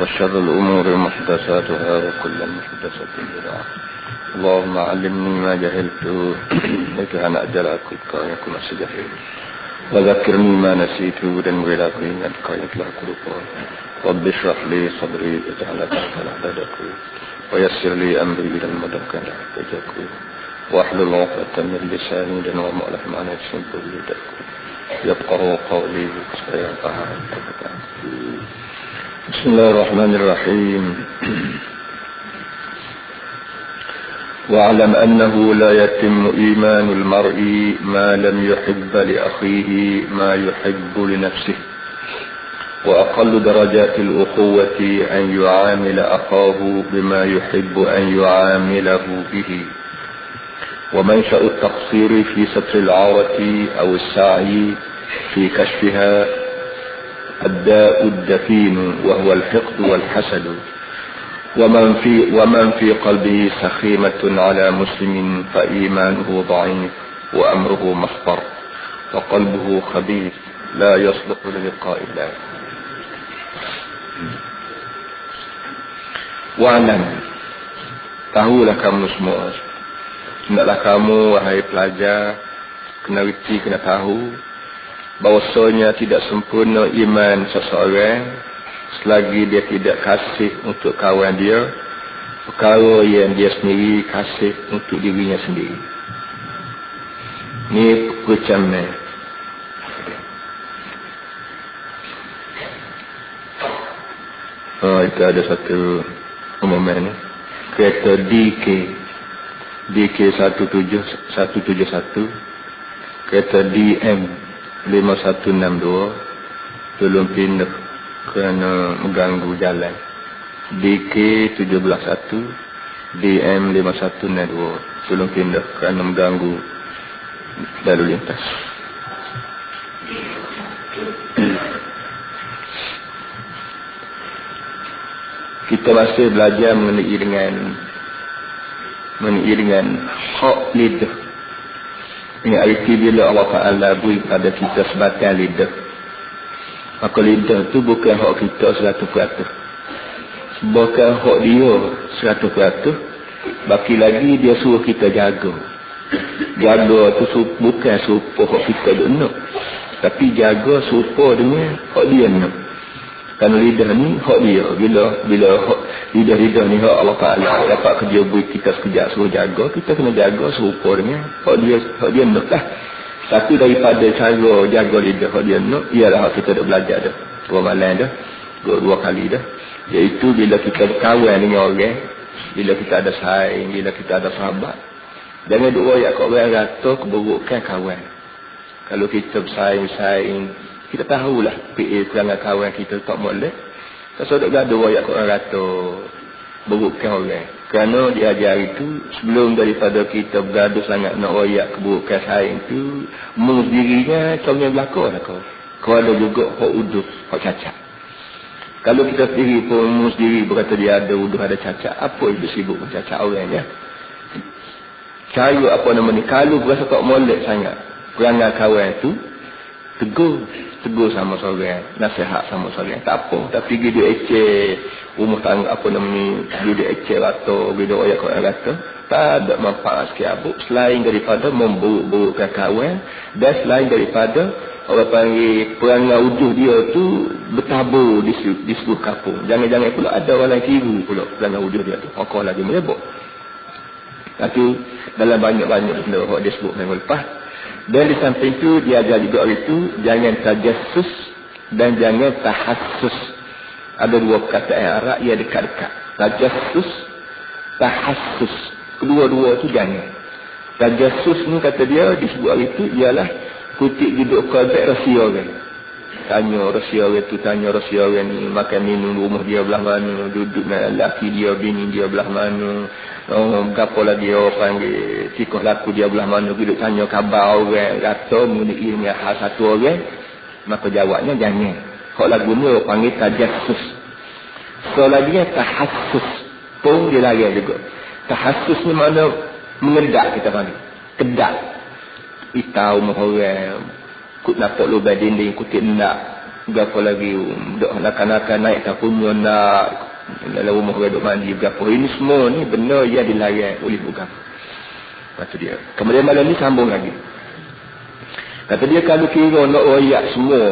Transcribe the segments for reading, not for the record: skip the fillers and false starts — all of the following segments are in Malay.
وشر الأمور محدثاتها وكل محدثة بدعة. اللهم علمني ما جهلت لكان أجلك يكون سجفي وذكرني ما نسيت dan berilah aku ingat kau yang telah aku lupa. Rabbi shrah li sadri waj'al lana dadaku wa yassir li amri dan mudahkan kerjaku wahlul 'uqdatam min lisani dan wa ma'laf ma'ana simpul lidahku yafqahu qawli supaya paham perkataanku. Bismillahirrahmanirrahim. واعلم أنه لا يتم إيمان المرء ما لم يحب لأخيه ما يحب لنفسه وأقل درجات الأخوة أن يعامل أخاه بما يحب أن يعامله به ومنشأ التقصير في ستر العورة أو السعي في كشفها الداء الدفين وهو الحقد والحسد ومن في قلبه سخيمة على مسلم فإيمانه ضعيف وأمره محضر وقلبه خبيث لا يصلح للقاء الله. Wa'lam, tahulah kamu semua, hendaklah kamu wahai pelajar kena reti, kena tahu bahawasanya tidak sempurna iman seseorang selagi dia tidak kasih untuk kawan dia perkara yang dia sendiri kasih untuk dirinya sendiri. Ini percaman. Itu ada satu umuman ni. Kereta DK 171, kereta DM 5162 tolong pindah kerana mengganggu jalan. DK 171 DM 5162 tolong pindah kerana mengganggu lalu lintas. Kita masih belajar mengenai dengan hak lidah. Ini arti bila Allah Ta'ala beri pada kita sebatang lidah, maka lidah tu bukan hak kita 100%, bukan hak dia 100%. Baki lagi dia suruh kita jaga. Jaga tu bukan supaya hak kita nak, tapi jaga supaya dengan hak dia nak. Kerana lidah ni hak dia. Bila hak lidah ni hak Allah Ta'ala dapat kerja beri kita sekejap suruh jaga, kita kena jaga serupa dengan hak dia nak lah. Satu daripada cara jaga lidah hak dia nak ialah hak kita dah belajar dah 2 malam dah, 2 kali dah, iaitu bila kita berkawan dengan orang, bila kita ada saing, bila kita ada sahabat, jangan duk royak kat orang rata keburukan kawan. Kalau kita bersaing, kita tahulah PA perangai kawan kita tak molek. Tak sedap gaduh royak kat orang rata burukkan orang. Kerana diajar itu sebelum daripada kita bergaduh sangat nak royak keburukan saing tu, mung dirinya contohnya belakang lah kau. Kau ada juga hak uduh, hak cacat. Kalau kita sendiri pun mung sendiri berkata dia ada uduh, ada cacat, apa itu sibuk mencacat orang ya? Cara apa nama ni, kalau berasa tak molek sangat perangai kawan tu, tegur sama seorang, nasihat sama seorang, tak apa. Tapi dia eceh rumah tangga apa nama ni, dia eceh rata, dia royak kat orang rata, tak ada manfaat sikit abuk selain daripada memburuk-burukkan kawan, dan selain daripada orang panggil perangai uduh dia tu bertabur di seluruh kampung. Jangan-jangan pula ada orang lain kira pula perangai uduh dia tu, maka lagi merebak. Tapi dalam banyak-banyak benda dia sebut minggu lepas. Dan di samping itu dia ajar juga itu jangan tajassus dan jangan tahassus. Ada 2 perkataan Arab yang dekat-dekat. Tajassus, tahassus. Kedua-dua itu jangan. Tajassus ni kata dia disebut itu ialah kutip duduk kolbek rahsia orang. Tanya rahsia orang tu, tanya rahsia orang ni makan minum rumah dia belah mana, duduk dengan lelaki dia, bini dia belah mana, berapa dia panggil sikoh laku dia belah mana, duduk tanya khabar orang rata mengenai dengan hal satu orang, maka jawabnya jangan. Hak lagu ni orang panggil tajassus. So lagi tahassus pun dia lari juga. Tahassus ni mana mengedak, kita panggil kedak. Itau orang kut nampak lubang dinding kutip nak berapa lagi dok nak naik tapunya nak dalam rumah orang duk mandi berapa. Ini semua ni benda yang dilarang oleh agama. Kata dia. Kemudian malam ni sambung lagi. Kata dia kalau kira nak royak semua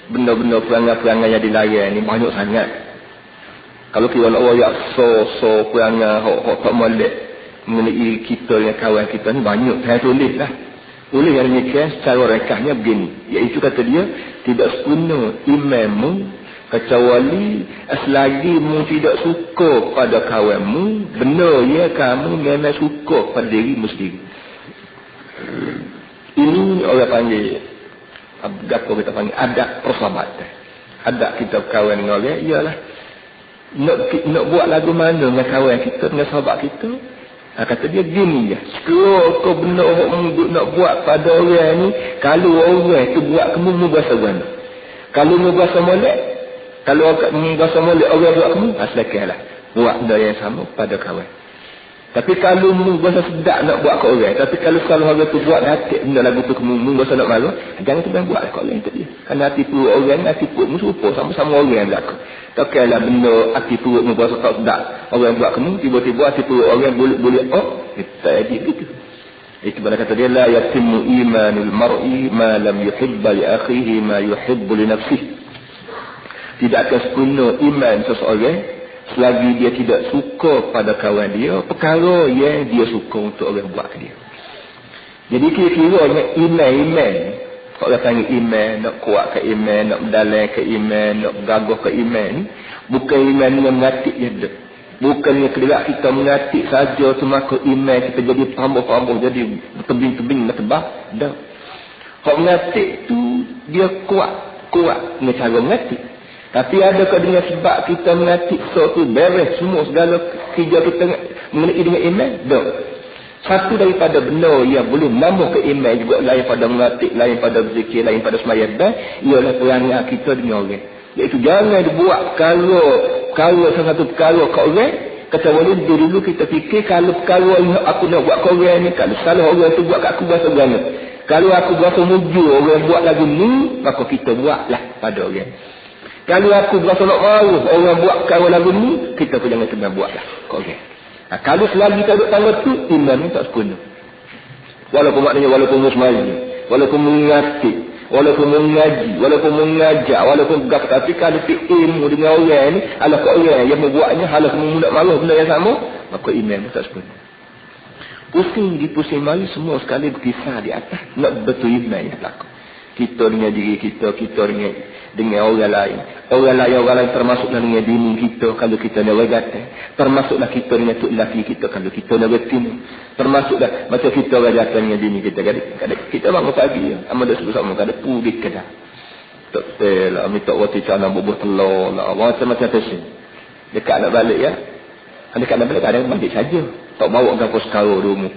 benda-benda perangai-perangai yang dilarang ni banyak sangat. Kalau kira nak royak so perangai hok tak molek mengenai kita dengan kawan kita ni banyak. Saya tulis lah. Oleh yang demikian secara rekahnya begini. Iaitu kata dia tidak sempurna imanmu kecuali selagi mu tidak suka pada kawanmu, benar ya kamu memang suka pada dirimu sendiri. Ini orang panggil apa kita panggil adab persahabatan. Adab kita kawan dengan orang ialah nak buat lagu mana dengan kawan kita, dengan sahabat kita. Kata dia gini je. Kalau kau benar nak buat pada orang ni, kalau orang tu buat kamu mu berasa gana. Kalau mu berasa molek, kalau mu berasa molek orang buat kamu, silakanlah buat benda yang sama pada kawan. Tapi kalau mu berasa sedap nak buat kat orang, tapi kalau orang tu buat hati benda lagu tu mu berasa nak malu, jangan tu buat kat orang tu dia. Kerana hati perut orang, hati perut mu serupa sama-sama orang yang berlaku. Tak kira benda hati perut mu berasa tak sedap orang buat kamu, tiba-tiba hati perut orang boleh kita jadi gitu. Itu mana kata dia la yatimmu imanul mar'i ma lam yuhibba li akhihi ma yuhibbu li nafsihi. Tidak akan sempurna iman seseorang selagi dia tidak suka pada kawan dia perkara yang dia suka untuk orang buat ke dia. Jadi kira-kiranya iman kalau panggil iman, nak kuat ke iman, nak mendalam ke iman, nak gagah ke iman ni bukan iman yang mengatik je dah. Bukannya kelak kita mengatik saja tu maka iman kita jadi tambah-tambah jadi tebing-tebing nak tebah dah. Kalau mengatik tu dia kuat dengan cara mengatik. Tapi adakah dengan sebab kita mengatik so tu beres semua segala kerja kita mengenai dengan iman? Tak. Satu daripada benda yang boleh nambah ke iman juga lain pada mengatik, lain pada berzikir, lain pada semayang dan ialah perangai kita dengan orang. Iaitu jangan dibuat kalau satu perkara kat orang, kata boleh dulu kita fikir kalau perkara yang aku nak buat kat orang ni, kalau salah orang tu buat kat aku berasa gana. Kalau aku berasa mujur orang buat lagu ni, maka kita buatlah pada orang. Kalau aku berasa nak malu orang buat perkara lagu ni, kita pun jangan cuba buatlah kat orang. Kalau selagi kita duduk tangga tu, iman ni tak sempurna. Walaupun maknanya walaupun musmali, walaupun mengingati, walaupun mengaji, walaupun mengajak, walaupun bergak, tapi kalau ilmu dengan orang ni, ala kat orang yang membuatnya, ala kamu nak malu benda yang sama, maka iman ni tak sempurna. Pusing mari semua sekali berkisar di atas, nak betul iman yang berlaku. Kita dengan diri kita dengan orang lain. Orang lain termasuklah dengan bini kita kalau kita nak bergata. Termasuklah kita dengan tok lelaki kita kalau kita nak bertina. Termasuklah macam kita bergata dengan bini kita. Kadang kita bangun pagi, amal dah sama kadang pulih kedai. Tak lah, minta roti canang bubur telur lah. Macam-macam tersing. Dekat nak balik ya. Dekat nak balik kadang balik saja. Tak bawa ke sekarang dulu.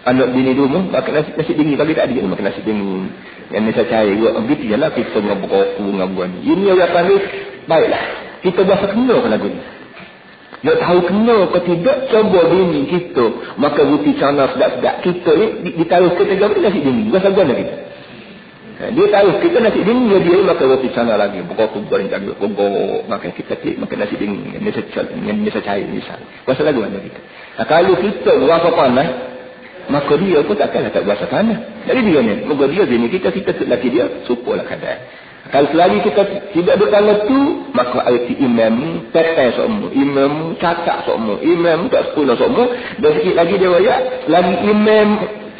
Anak bini dulu makan nasi dingin bagi tak dia makan nasi dingin. Yang ni saya cari begitu je lah kita dengan berkopu dengan buah ni. Ini orang panggil baiklah kita berasa kena ke lagu ni. Nak tahu kena ke tidak, coba bini kita makan roti canang sedap-sedap kita ni ditaruh ke tengah nasi dingin berasa gana kita. Dia taruh kita nasi dingin dia makan roti canang lagi berkopu goreng jaga gogok makan kita makan nasi dingin yang ni saya cari misal. Berasa lagu mana kita. Kalau kita berasa panas maka dia pun takkanlah tak berasa panas. Jadi dia ni, moga dia bini kita lelaki dia, supalah kadang. Kalau selagi kita tidak bertangga tu, maka arti imam tetes semua, imam cakap semua, imam tak sempurna semua. Dan sikit lagi dia royak, selagi imam,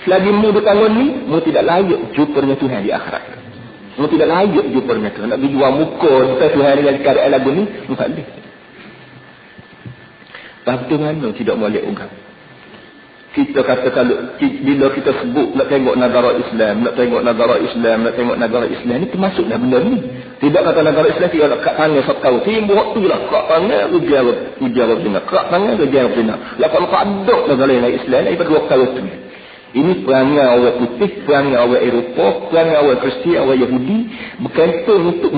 selagi mu bertangga ni, mu tidak layak jupanya Tuhan di akhirat. Mu tidak layak jupanya Tuhan. Nak berjual muka Tuhan dengan keadaan lagu ni, mu tak boleh. Tapi mana tidak boleh ugam. Kita kata kalau bila kita sebut nak tengok negara Islam, nak tengok negara Islam ni termasuklah benda ni. Tidak kata negara Islam dia nak kat tangan sekau. Timbuk tu lah kat tangan ujar benar. Kat tangan ujar benar. Lapan kadok negara Islam daripada dua perkara tu. Ini perangai orang putih, perangai orang Eropah, perangai orang Kristian, orang Yahudi berkaitan untuk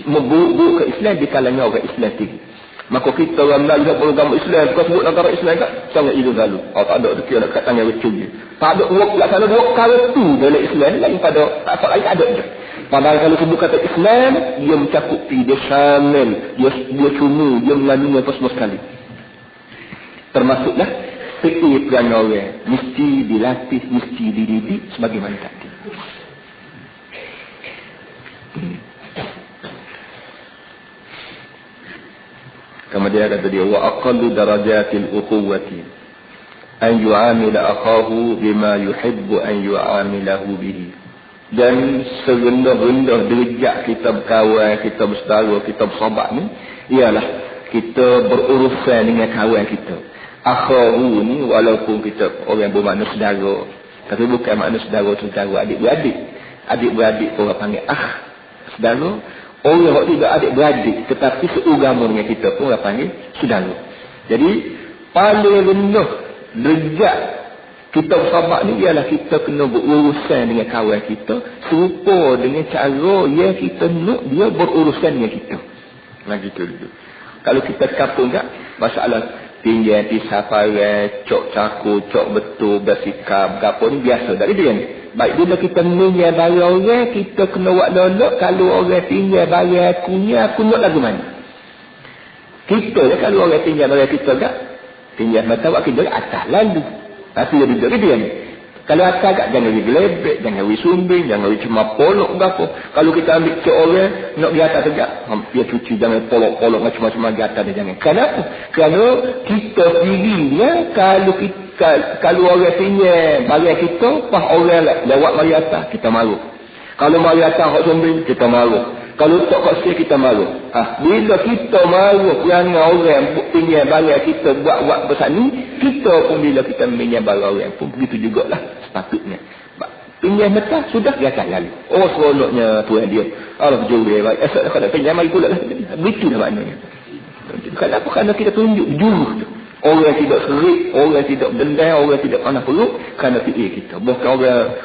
memburuk ke Islam di kalangan orang Islam sendiri. Maka kita orang Melayu agama Islam kita sebut negara Islam kan sangat itu lalu. Tak ada dia nak kat tangan recul je. Tak ada work laksana dua perkara tu dalam Islam lain pada apa lain ada je. Padahal kalau sebut kata Islam, dia mencakupi, dia syamil, dia cuma, dia mengandungi apa semua sekali. Termasuklah fikir perangai orang. Mesti dilatih, mesti dididik sebagaimana tadi. Kemudian kata dia, wa aqallu darajatil ukhuwati an yu'amila akhahu bima yuhibbu an yu'amilahu bihi. Dan serendah-rendah derajat kita berkawan, kita bersaudara, kita bersahabat ni ialah kita berurusan dengan kawan kita. Akhahu ni walaupun kita orang bermakna saudara, tapi bukan makna saudara adik-beradik. Adik-beradik orang panggil saudara. Orang yang tidak adik-beradik tetapi seagama dengan kita pun orang panggil saudara. Jadi paling rendah derajat kita bersahabat ni ialah kita kena berurusan dengan kawan kita serupa dengan cara yang kita nak dia berurusan dengan kita. Lagi tu dulu. Kalau kita kampung tak, masalah tinggal di safaran, cok cakur, cok betul, bersikap, apa ni biasa. Tak ada dia ni. Baik bila kita mengingat barang orang, kita kena buat lolok. Kalau orang tinggal barang aku nak lagu mana? Kita lah kalau orang tinggal barang kita tak, tinggal mata buat kita atas lalu. Tapi dia duduk dia ni. Kalau atas tak, jangan pergi gelebek, jangan pergi sumbing, jangan pergi cuma polok ke apa. Kalau kita ambil cek orang, nak pergi atas tegak, dia cuci, jangan polok-polok macam-macam pergi atas dia, jangan. Kenapa? Kerana kita dirinya, kalau orang tinggal barang kita, pas orang lewat mari atas, kita marah. Kalau mari atas hak sumbing, kita marah. Kalau tak kat sini, kita marah. Bila kita marah kerana orang tinggal barang kita buat besar ni, kita pun bila kita minyak barang orang pun begitu jugalah sepatutnya. Pinjam mata sudah dia akan lalu. Oh seronoknya Tuhan dia. Allah juri baik. Esok kalau pinjam mari pula lah. Begitu dah maknanya. Kenapa? Kerana kita tunjuk jurus tu. Orang tidak serik, orang tidak dendam, orang tidak panah perut kerana fikir kita. Bukan orang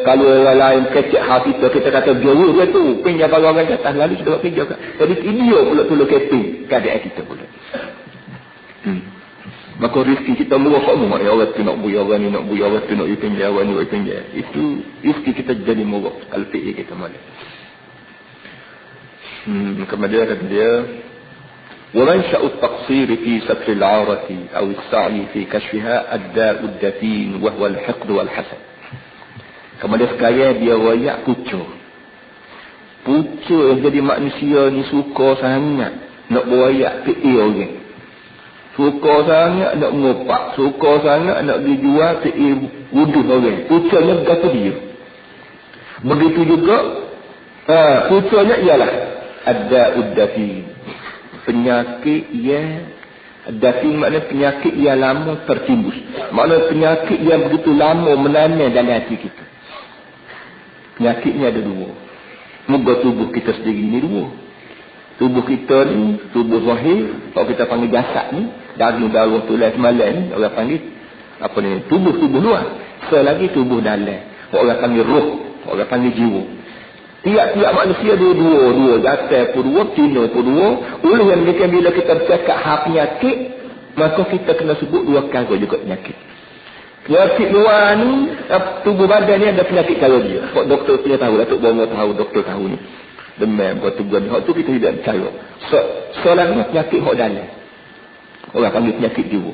kalau orang lain kecek hati kita kata jurus dia tu. Pinjam barang orang kata lalu sudah buat pinjam. Jadi dia pula tolong keping keadaan kita pula. Maka rezeki kita murah semua. Orang tu nak bui, orang ni nak bui, orang tu nak pinjam, orang ni nak pinjam. Itu rezeki kita jadi murah kalau fikir kita malah. Kemudian kata dia, ومنشأ التقصير في ستر العورة أو السعي في كشفها الداء الدفين وهو الحقد والحسد. Kemudian sekarang dia royak pucuk yang jadi manusia ni suka sangat nak royak fikir orang, suka sangat nak ngopak, suka sangat nak dijual fikir wuduh orang. Pucuknya berkata dia begitu juga. Pucuknya ialah ad-da'ud dafin, penyakit yang dating, maknanya penyakit yang lama tertimbus, maknanya penyakit yang begitu lama menanam dalam hati kita. Penyakitnya ada dua. Moga tubuh kita sendiri ni dua. Tubuh kita ni, tubuh zahir, kalau kita panggil jasad ni, daging darah tulang semalam ni, orang panggil apa ni, tubuh luar. Selagi tubuh dalam, orang panggil roh, orang panggil jiwa. Tiap-tiap manusia dua, jatuh pun dua, tina pun dua. Oleh yang demikian bila kita bercakap hak penyakit, maka kita kena sebut dua kali juga penyakit. Penyakit luar ni, tubuh badan ni ada penyakit cara dia. Kok doktor punya tahu, Datuk Bongo tahu, doktor tahu ni. Demam, buat tubuh ni. Hak tu kita tidak percaya. Soalnya penyakit hak dalam. Orang panggil penyakit jiwa.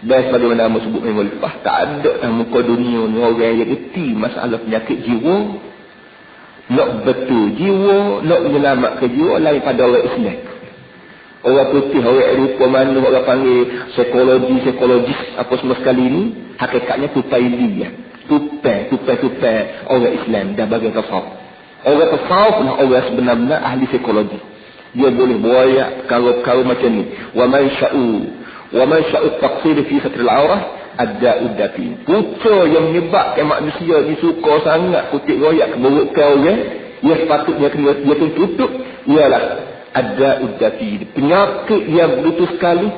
Dan sebagaimana nama sebut minggu lepas, tak ada dalam muka dunia ni orang yang reti masalah penyakit jiwa. Nak betul jiwa, nak menyelamatkan jiwa lain pada orang Islam. Orang putih, orang Eropa mana orang panggil psikologis apa semua sekali ni, hakikatnya tupai dia. Tupai orang Islam dan bagian tasawuf. Orang tasawuf lah orang sebenar-benar ahli psikologi. Dia boleh buaya perkara-perkara macam ni. Wa man sya'u taqsir fi satr al-aurah ad-da'ud dafin. Punca yang menyebabkan manusia ni suka sangat kutip royak keburukan orang, yang sepatutnya dia tutup ialah ad-da'ud dafin. Penyakit yang begitu sekali,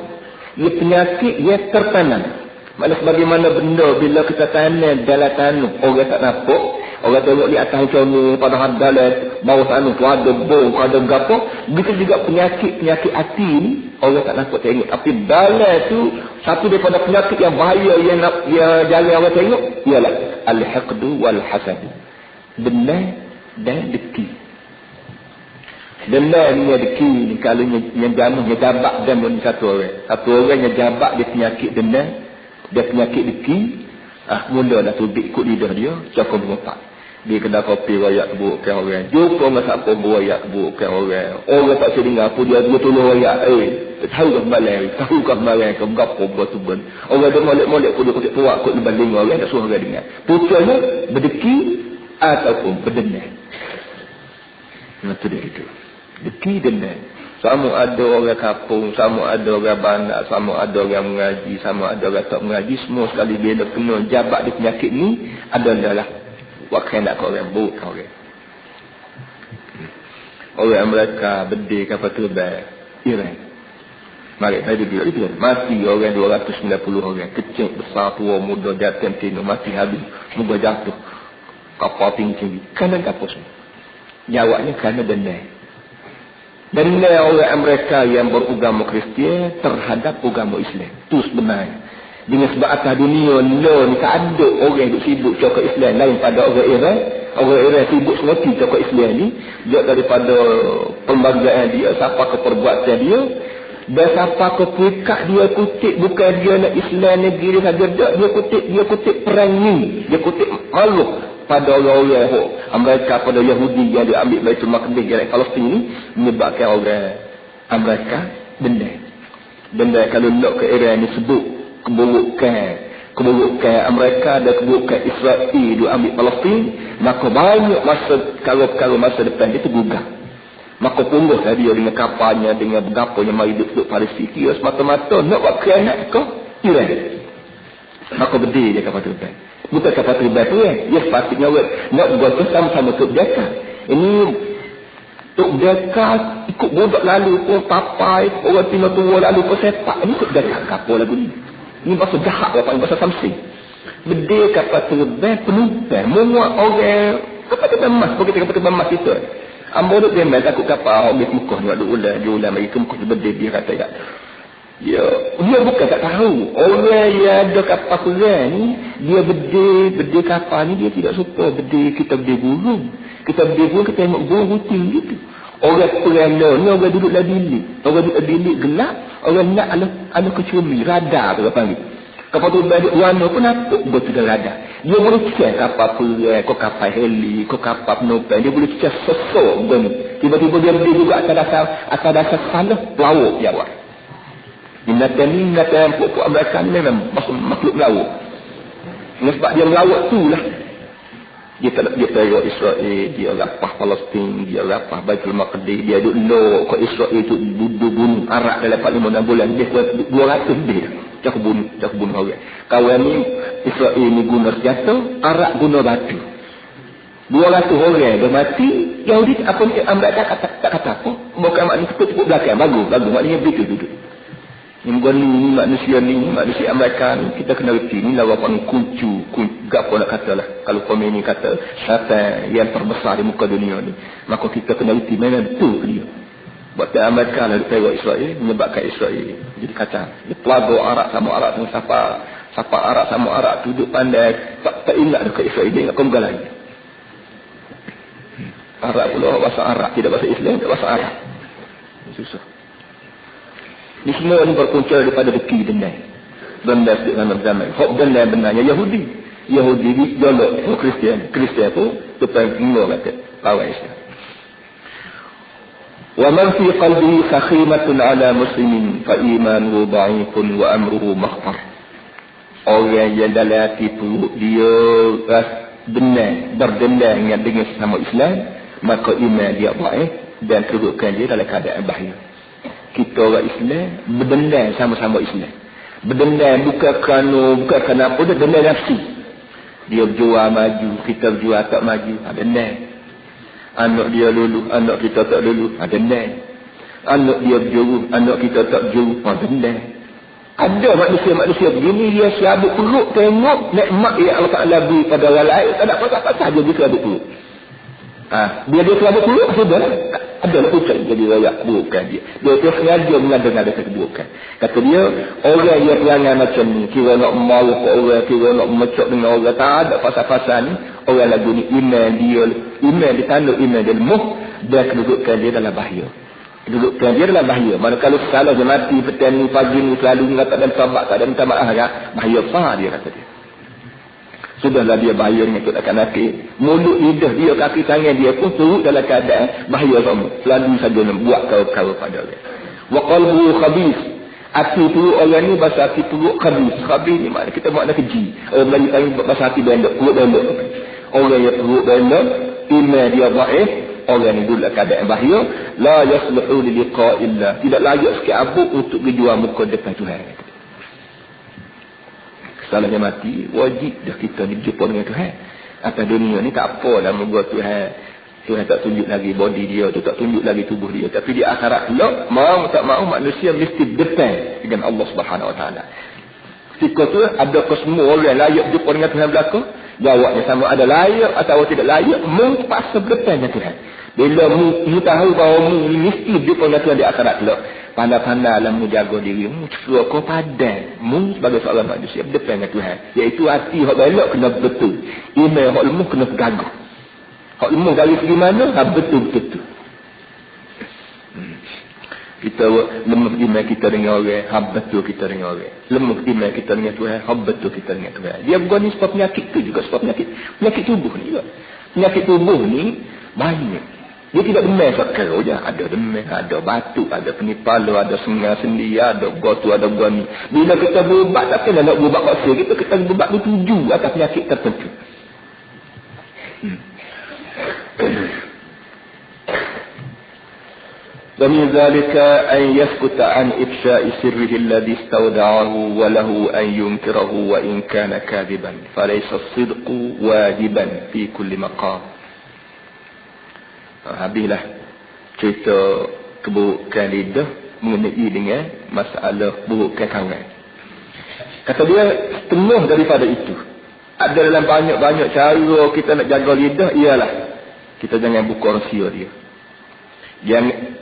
ia penyakit yang tertanam. Maksudnya sebagaimana benda bila kita tanam dalam tanah, orang tak nampak, orang tengok di atas sana, pada dalam bawah sana tu ada bau, ada gapo. Begitu juga penyakit hati ni, orang tak nampak tengok. Tapi dalam tu, satu daripada penyakit yang bahaya yang jarang orang tengok, ialah al-hiqdu wal-hasad. Benar dan deki. Denda ni deki ni kalau yang jabak dan ni satu orang yang jabak dia penyakit denda, dia penyakit deki, mula dah tubik ikut lidah dia, cakap berempat. Dia kena kopi rakyat keburukan orang. Jumpa dengan siapa rakyat keburukan orang. Orang tak sedengar apa dia tolong rakyat. Tahu ke kemalan? Tahu ke kemalan ke berapa bertuban. Orang dia molek-molek pun dia kutik tuak kot lebaling orang tak suruh orang dengar. Putusnya berdeki ataupun berdendam. Itu dia itu. Deki dendam. Sama ada orang kampung, sama ada orang banak, sama ada orang mengaji, sama ada orang tak mengaji. Semua sekali bila kena jabat di penyakit ni adalah wakil nak kau orang buruk kau orang. Orang mereka berdiri kapal terbang Iran. Mari saya bila itu mati orang 290 orang, kecil besar tua muda jatuh tino mati habis muda jatuh kapal tinggi kerana apa semua. Jawabnya kerana dendam. Dendam orang mereka yang beragama Kristian terhadap agama Islam. Itu sebenarnya. Dengan sebab atas dunia ni tak ada orang yang sibuk cakap Islam lain pada orang Iran. Orang Iran sibuk semati cakap Islam ni. Dia daripada pembagian dia, siapa ke perbuatan dia. Dan siapa ke perikat dia kutip. Bukan dia nak Islam negeri saja. Dia kutip perang ni. Dia kutip makhluk pada orang-orang Amerika, pada Yahudi yang dia ambil Baitul Maqdis yang Palestin ni. Menyebabkan orang Amerika benda kalau nak ke Iran ni sebut keburukan Amerika dan keburukan Israel dia ambil Palestin, maka banyak masa kalau masa depan dia tergugah. Maka pungguh dia dengan kapalnya, dengan berapa yang mari duduk Palestin kira semata-mata nak buat khianat ke Iran. Maka berdiri dia kapal terbang. Bukan kapal terbang tu dia sepatutnya nak buat tu sama-sama Tok Deka. Ini Tok Deka ikut budak lalu pun papai, orang tina tua lalu pun sepak. Ini Tok Deka kapal lagu ni. Ini bahasa jahat apa bahasa samsing. Berdiri kapal terbang penumpang muat orang kapal terbang emas, begitu kapal terbang emas kita. Ambo duk dia mai takut kapal habis muka nak duk ulang mari ke muka berdiri dia kata tak. Dia bukan tak tahu. Orang yang ada kapal perang ni, dia berdiri kapal ni dia tidak suka kita berdiri burung. Kita berdiri burung kita tengok burung rutin gitu. Orang perang ni orang duduk dalam bilik. Orang duduk dalam bilik gelap, orang nak ala kecumi, radar tu panggil. Kapal tu balik warna pun apa betul dah radar. Dia boleh cek kapal perang, kau kapal heli, kau kapal penumpang, dia boleh cek sesok ben. Tiba-tiba dia berdiri juga atas dasar salah laut jawab. Binatang pokok Amerika ni memang makhluk melaut. Sebab dia melaut tu lah. Dia pergi Israel, dia rapah Palestin, dia rapah Baitul Maqdis, dia duduk lok ke Israel tu bunuh Arab dalam 4-5 bulan. Dia 200 lebih dah. Cakap bunuh orang. Kawan ni Israel ni guna senjata, Arab guna batu. 200 orang dah mati. Yahudi apa ni Amerika tak kata apa. Bukan maknanya cukup belakang. Bagus. Maknanya begitu duduk. Ini manusia Amerika ni kita kena reti ni lawan kuncu gapo nak kata lah. Kalau komen ni kata syaitan yang terbesar di muka dunia ni, maka kita kena reti memang betul ke dia. Buat Amerika lah dia Israel menyebabkan Israel jadi kacau. Dia pelago Arab sama Arab tu siapa Arab sama Arab tu duduk pandai tak ingat dekat Israel dia ingat konggal lagi. Arab pula bahasa Arab tidak bahasa Islam, tidak bahasa Arab. Susah. Ini semua ni berpunca daripada deki dendam. Dendam dalam zaman. Hak dendam benarnya Yahudi ni jolok Kristian tu depan semua kata lawan Islam. Wa man fi qalbihi sakhimatun ala muslimin fa imanuhu dha'ifun wa amruhu makhtar. Orang yang dalam hati perut dia berdendam dengan sesama Islam, maka iman dia dhaif dan kedudukan dia dalam keadaan bahaya. Kita orang Islam berdendam sama-sama Islam. Berdendam bukan kerana apa dia dendam nafsu. Dia berjuang maju, kita berjuang tak maju, ada dendam. Anak dia lulu, anak kita tak lulu, ada dendam. Anak dia berjuru, anak kita tak berjuru, ada dendam. Ada manusia begini dia serabut perut tengok nikmat yang Allah Taala beri pada orang lain, tak ada apa-apa saja dia serabut perut. Bila dia serabut perut sudah adalah ucap jadi rakyat keburukan dia. Dia sengaja mengada-ngadakan keburukan. Kata dia, orang yang perangai macam ni, kira nak marah ke orang, kira nak memecok dengan orang, tak ada pasal-pasal ni, orang lagu ni, iman ditanduk iman dia lemah, dia kedudukan dia dalam bahaya. Kedudukan dia dalam bahaya. Mana kalau salah dia mati petang ni pagi ni selalu tak ada sahabat, tak ada minta maaf, bahaya apa dia kata dia. Sudahlah dia bahaya dengan akan nakik. Mulut, lidah dia, kaki tangan dia pun turut dalam keadaan bahaya semua. Selalu saja buat kau-kau pada dia. Wa qalbu khabis. Hati turut orang ni bahasa hati turut khabis. Khabis ni makna kita makna keji. Orang Melayu panggil bahasa hati bendok, turut bendok. Orang yang turut bendok, iman dia dhaif, orang ni dulu keadaan bahaya, la yasluhu li liqa'illah. Tidak layak sikit abuk untuk berjuang muka depan Tuhan. Salahnya mati, wajib dah kita berjumpa dengan Tuhan. Atas dunia ni tak apa lah membuat Tuhan tak tunjuk lagi body dia, tu tak tunjuk lagi tubuh dia. Tapi di akhirat kelak, mau tak mau manusia mesti depan dengan Allah Subhanahu Wa Taala. Ketika tu ada semua orang layak berjumpa dengan Tuhan belakang, jawabnya sama ada layak atau tidak layak, terpaksa berdepan dengan Tuhan. Bila mu tahu bahawa mu mesti berjumpa dengan Tuhan di akhirat kelak, pandai-pandai lah mu jaga diri mu, suruh kau padan mu sebagai seorang manusia berdepan dengan Tuhan, iaitu hati hak belok kena betul, iman hak lemah kena gagah. Hak lemah dari segi mana? Betul-betul kita lemah iman kita dengan orang, betul kita dengan orang. Lemah iman kita dengan Tuhan, betul kita dengan Tuhan. Dia bukan ni sebab penyakit tu juga, sebab penyakit tubuh ni juga. Penyakit tubuh ni banyak. Dia tidak demam sekarang je. Ada demam, ada batuk, ada penipala, ada sengal sendi, ada gotu, ada gani. Bila kita berubat, tak kena nak berubat paksa. Kita berubat bertuju atas penyakit tertentu. ومن ذلك أن يسكت عن إفشاء سره الذي استودعه وله أن ينكره وإن كان كاذبا فليس الصدق واجبا في كل مقام. Habislah cerita keburukan lidah mengenai dengan masalah burukkan tangan. Kata dia setengah daripada itu. Ada dalam banyak-banyak cara kita nak jaga lidah, ialah kita jangan buka rahsia dia.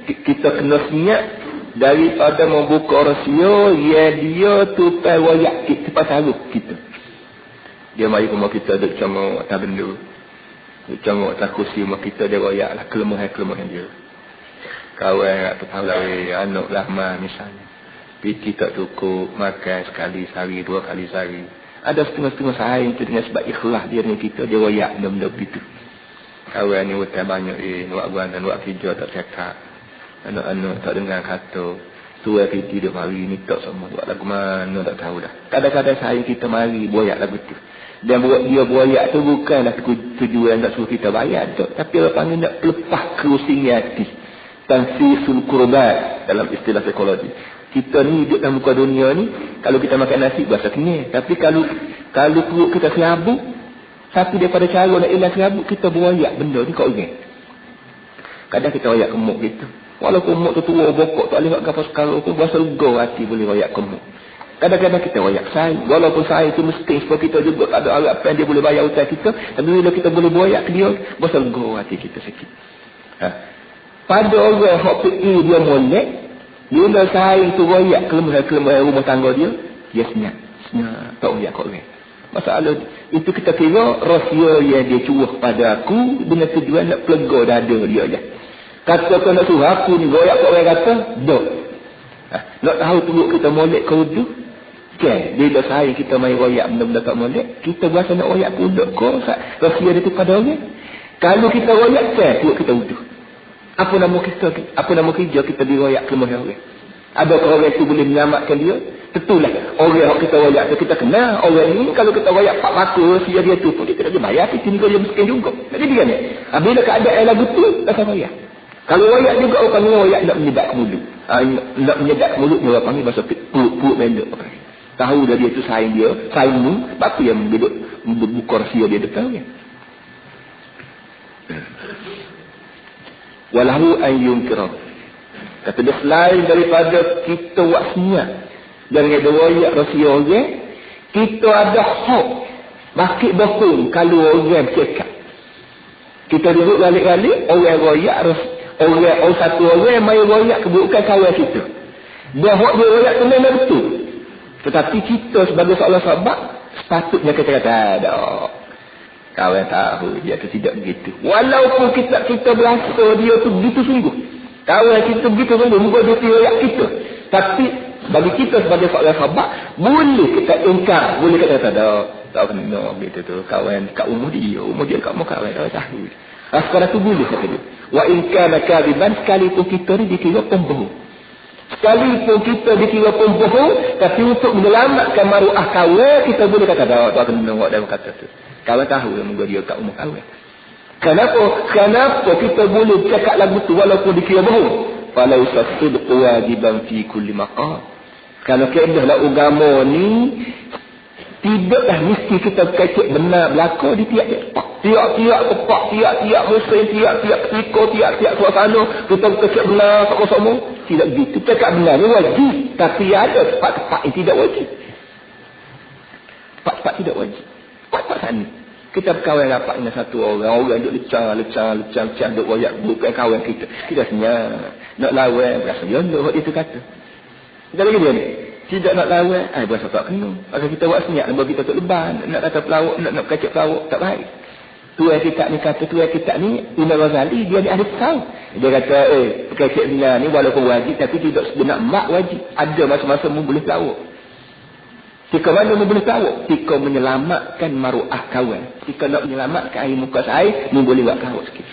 Kita kena senyap daripada membuka rahsia yang dia tupai wayak kita pasal kita. Dia mari rumah kita duduk cangok atas benda. Duduk cangok atas kursi rumah kita, dia royak lah kelemahan dia. Kawan tak tahu lah, anak lama misalnya. Piti tak cukup, makan sekali sehari, 2 kali sehari. Ada setengah-setengah sehari itu dengan sebab ikhlas dia dengan kita, dia royak benda-benda begitu. Kawan ni hutan banyak, nak buat nak kerja tak cakap. Anak-anak tak dengar kata. Tua piti dia mari ni tak semua buat lagu mana tak tahu dah. Kadang-kadang sehari kita mari boyak lagu tu. Dan dia boyak tu bukanlah tujuan nak suruh kita bayar tu, tapi dia panggil nak lepas kerusingan hati. Tanfisul kurbat dalam istilah psikologi. Kita ni hidup dalam muka dunia ni, kalau kita makan nasi berasa kenyang, tapi kalau perut kita serabut, satu daripada cara nak hilang serabut, kita boyak benda ni kat orang. Kadang kita royak kemuk gitu. Walaupun kemuk tu tua bokok tak boleh buat apa sekarang pun, berasa lega hati boleh royak kemuk. Kadang-kadang kita royak saing, walaupun saing tu mesti sebab kita juga tak ada harapan dia boleh bayar hutang kita, tapi bila kita boleh boyak ke dia, berasa lega hati kita sikit. Pada orang yang fikir dia molek, bila saing tu royak kelemahan rumah tangga dia senyap, tak royak kat orang. Masalah itu kita kira rahsia yang dia curah pada aku dengan tujuan nak pelega dada dia je. Kata kau nak suruh aku ni royak kat orang kata, dok. Nak tahu turut kita molek ke uduh? Okay. Bila saing kita main royak benda-benda tak molek, kita berasa nak royak ke uduh kau, rahsia dia tu pada orang. Kalau kita royak, turut kita uduh. Apa nama kerja kita diroyak kelemahan orang. Adakah orang itu boleh menyelamatkan dia? Tentulah. Orang yang kita royak tu kita kenal. Orang ini kalau kita royak 4 mata sia dia tu pun kita tak boleh bayar. Kita dia miskin juga. Jadi dia ni. Bila keadaan lagu tu, tak sama royak. Kalau royak juga orang panggil royak nak menyedak ke mulut. Nak menyedak ke mulut, dia panggil bahasa perut benda. Tahu dah dia tu saing dia. Saing mu. Apa yang buka rahsia dia depan orang. Walahu an yunkira. Kata dia selain daripada kita buat senyap dan ada royak rahsia orang, kita ada hak bakit bokong kalau orang cakap. Kita duduk balik-balik, orang royak orang satu orang main royak keburukan kawan kita. Dia hak dia royak tu memang betul. Tetapi kita sebagai seorang sahabat sepatutnya kita kata ada. Kawan tahu dia tu tidak begitu. Walaupun kita berasa dia tu begitu sungguh. Kawan kita begitu sungguh, muka dia tiap kita. Tapi bagi kita sebagai seorang sahabat, boleh kita ingkar, boleh kita kata tak kena begitu tu. Kawan kat umur dia kat muka kawan tak tahu. Sekarang tu boleh kata dia. Wa in kana kadiban, sekalipun kita ni dikira pembohong. Sekalipun kita dikira pembohong, tapi untuk menyelamatkan maruah kawan, kita boleh kata tak kena buat dalam kata tu. Kawan tahu yang muka dia kat umur kawan. Kenapa kita boleh cakap lagu tu walaupun dikira bohong? Falau as-sidqu wajiban fi kulli maqam. Kalau keadaan agama ni tidaklah mesti kita kecek benar berlaku di tiap-tiap tempat, tiap-tiap musim, tiap-tiap ketika, tiap-tiap suasana kita kecek benar sama-sama. Tidak begitu. Cakap benar ni wajib, tapi ada tempat-tempat yang tidak wajib. Tempat-tempat tidak wajib. Tempat-tempat sana kita berkawan rapat dengan satu orang duk lecang duk royak bukan kawan kita senyap nak lawan berasa jodoh dia kata kita lagi dia ni tidak nak lawan berasa tak kena maka kita buat senyap sebab kita tak leban nak kata pelawak nak kacak pelawak tak baik tuan kita ni Imam Ghazali dia ni ahli tasawuf dia kata kacak zina ni walaupun wajib tapi tidak sebenar mak wajib ada masa-masa mu boleh pelawak. Jika mana mu boleh tahu, jika menyelamatkan maruah kawan. Jika nak menyelamatkan air muka saya, mu boleh buat pelawak sikit.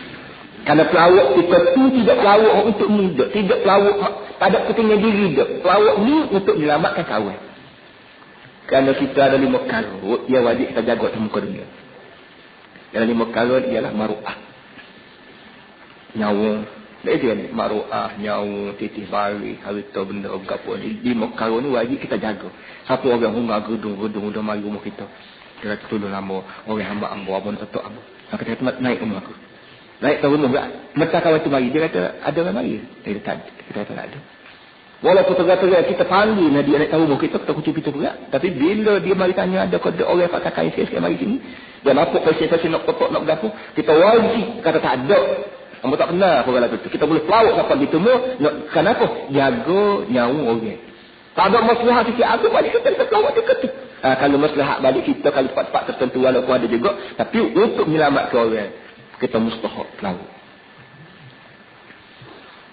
Kerana pelawak jika tu tidak pelawak untuk muda, tidak pelawak pada ketinggian diri dia. Pelawak ni untuk menyelamatkan kawan. Kerana kita ada 5 karut, dia wajib kita jaga di muka dunia. Yang 5 karut ialah maruah. Nyawa. Dia ni maruah, nyawa, titih bari, harta benda apa ni. 5 karut ni wajib kita jaga. Satu orang hungar gedung mari rumah kita. Dia kata tolong lama orang hamba abang tetap abang. Maka dia kata naik rumah aku. Naik ke rumah pula. Mentah kawan tu mari. Dia kata ada orang mari. Dia kata kita kata tak ada. Walaupun tergata-gata kita panggil dia naik ke rumah kita kucing pintu pula. Tapi bila dia mari tanya ada kode orang pakai kain sikit mari sini. Dia nampak pasien-pasien nak potong nak berapa. Kita wajib kata tak ada. Kamu tak kenal orang lagu tu. Kita boleh pelawak sampai ditemu. Kenapa? Jaga nyawa orang. Tak ada masalah sikit aku balik kita pelawak dia kata. Kalau masalah balik kita kalau tempat-tempat tertentu walaupun ada juga. Tapi untuk menyelamatkan orang. Kita mustahak pelawak.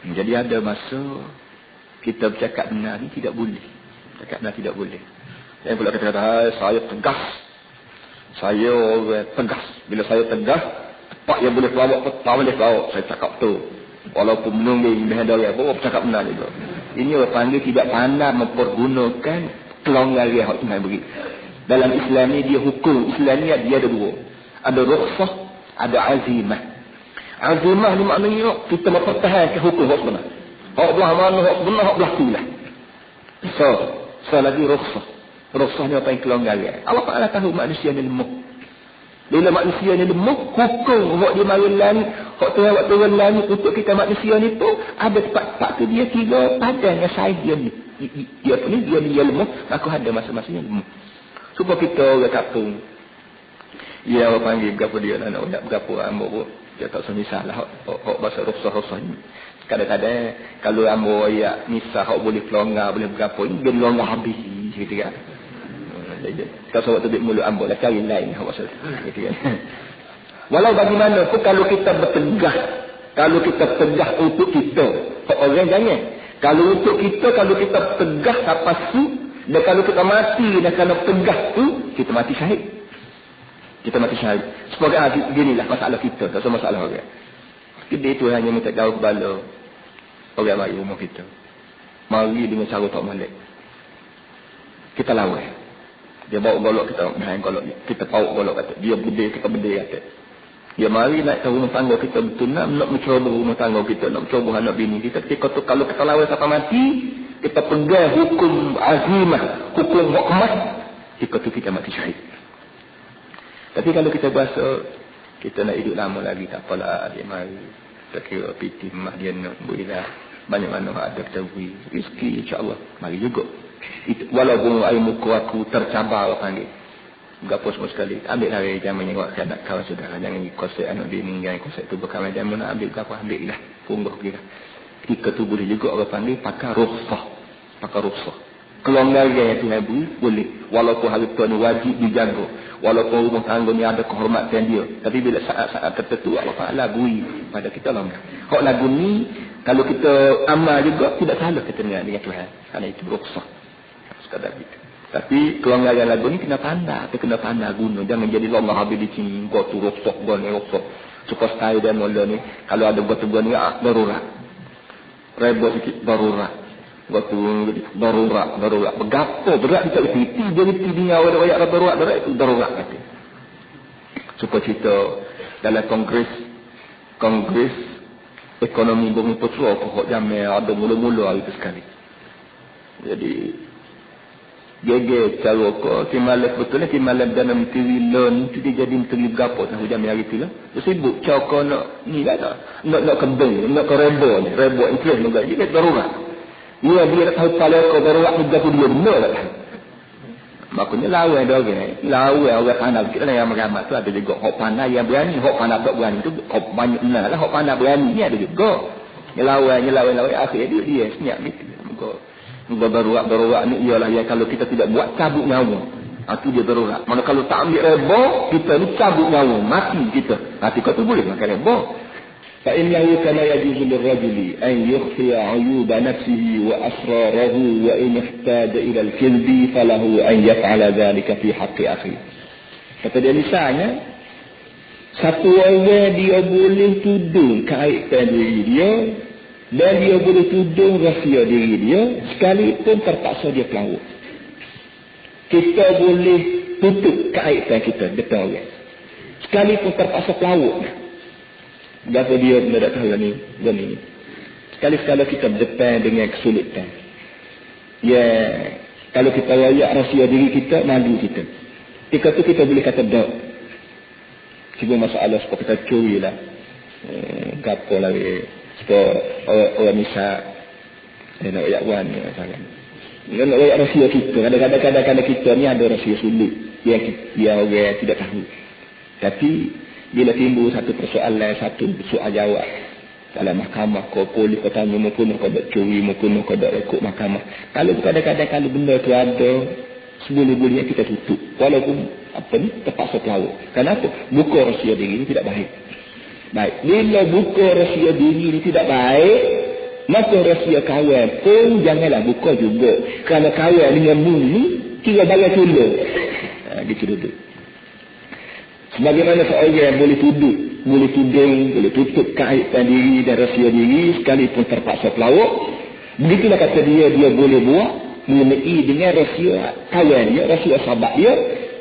Jadi ada masa kita bercakap benar ni tidak boleh. Cakap benar tidak boleh. Saya pula kata saya tegas. Saya orang tegas. Bila saya tegas. Pak yang boleh pelawak, tak boleh pelawak. Saya cakap tu. Walaupun menunggu bahan dari apa, bercakap benar juga. Ini orang panggil tidak pandai mempergunakan kelonggaran hak Tuhan beri. Dalam Islam ni dia hukum. Islam ni dia ada 2. Ada rukhsah, ada azimah. Azimah ni maknanya kita mempertahankan hukum hak benar. Hak belah mana, hak benar, hak belah tu lah. So lagi rukhsah. Rukhsah ni apa yang kelonggaran. Allah Ta'ala tahu manusia ni lemah. Bila manusia ni lemah, hukum hak dia mari langit, hak Tuhan buat turun langit untuk kita manusia ni tu ada tempat tu dia kira padan dengan saiz dia ni. Dia lemah, maka ada masa-masanya lemah. Supaya kita orang kampung. Ya orang panggil berapa dia nak berapa ambo pun dia tak semisal lah hak bahasa rukhsah ni. Kadang-kadang kalau ambo ya misal hak boleh pelonggar boleh berapa ni dia melonggar habis gitu kan. Kalau sebab tu mulut ambok lah cari lain gitu kan. Walau bagaimana pun kalau kita bertegah untuk kita orang jangan. Kalau untuk kita kalau kita tegah apa tu dan kalau kita mati dan kalau tegah tu kita mati syahid. Sebagai beginilah masalah kita tak sama masalah orang. Kita itu hanya minta jauh bala orang mari rumah kita. Mari dengan cara tak molek. Kita lawan. Dia bawa golok kita main golok kita pauk golok kata dia bedil kita bedil kata dia mari naik ke rumah tangga kita betul nak mencoba rumah tangga kita nak mencoba anak bini kita ketika tu kalau kita lawan sampai mati kita pegang hukum azimah hukum hukmah ketika tu kita mati syahid. Tapi kalau kita berasa kita nak hidup lama lagi tak apalah dia mari tak kira piti mah dia nak bolehlah banyak mana ada kita beri rezeki insya-Allah mari juga. Itu, walaupun air muka aku tercabar panggil gapo semua sekali ambil hari zaman yang waktu anak kawan saudara jangan dikuasai anak bini jangan kuasai tu berkawan zaman nak ambil gapo ambil lah punggah kira ketika tu boleh juga orang panggil pakai rukhsah Kelonggaran yang Tuhan beri boleh. Walaupun harta ni wajib dijaga. Walaupun rumah tangga ni ada kehormatan dia. Tapi bila saat-saat tertentu Allah Ta'ala beri pada kita longgar. Hak lagu ni kalau kita amal juga tidak salah kita dengan Tuhan. Kerana itu rukhsah. Sekadar gitu. Tapi kelonggaran lagu ni kena pandai. Kita kena pandai guna. Jangan jadi Allah habis di sini. Kau tu rukhsah. Kau ni rukhsah. Suka style dan mula ni. Kalau ada gua ni darurat. Rebot sikit darurat. Waktu darurat. Berapa berat kita itu jadi dunia ada banyak darurat itu darurat kata. Supaya cerita dalam kongres ekonomi bumi putra pokok jamai ada mula-mula itu sekali. Jadi gege cara ko timalah betulnya timalah dalam trilion itu dia jadi menteri berapa tahu jamai hari tu lah. Dia sibuk cakap nak ni lah nak kebun nak ke rebo interest juga dia darurat. Dia tak tahu kalau kau darurat juga tu dia benar tak tahu. Makanya lawan dia orang. Lawan orang pandai kita yang ramai tu ada juga. Hak pandai yang berani, hak pandai tak berani tu hak banyak benar lah. Hak pandai berani ni ada juga. Lawan akhirnya dia senyap gitu. Muka darurat ni ialah yang kalau kita tidak buat cabut nyawa. Itu dia darurat. Mana kalau tak ambil reba, kita ni cabut nyawa, mati kita. Hati kau tu boleh makan reba. فإنه كما يجوز للرجل أن يخفي عيوب نفسه وأسراره وإن احتاج إلى الكذب فله أن يفعل ذلك في حق أخيه. Kata dia misalnya satu orang dia boleh tudung kaitan diri dia dan dia boleh tudung rahsia diri dia sekalipun terpaksa dia pelawak. Kita boleh tutup kaitan kita depan orang sekalipun terpaksa pelawak. Berapa dia tidak tahu ni. Sekali-sekala kita berdepan dengan kesulitan. Ya, kalau kita rayak rahsia diri kita, malu kita. Ketika tu kita boleh kata tak. Cuma masalah sebab kita curi lah. Gapo lagi. Sebab orang misal. Nak rayak wan. Nak rayak rahsia kita. Kadang-kadang kita ni ada rahsia sulit. Yang orang tidak tahu. Tapi bila timbul satu persoalan, satu soal jawab dalam mahkamah, kau polis kau tanya mungkin kau dak curi, mungkin kau dak rekod mahkamah. Kalau kadang-kadang kalau benda tu ada, seboleh-bolehnya kita tutup. Walaupun apa ni terpaksa pelawak. Kenapa? Buka rahsia diri ini tidak baik. Baik. Bila buka rahsia diri ini tidak baik, maka rahsia kawan pun janganlah buka juga. Kerana kawan dengan mu ni kira bagai tolong. Gitu duduk. Sebagaimana seorang boleh tudung, boleh tutup kaitan diri dan rahsia diri sekalipun terpaksa pelawak. Begitulah kata dia boleh buat mengenai dengan rahsia kawan dia, rahsia sahabat dia,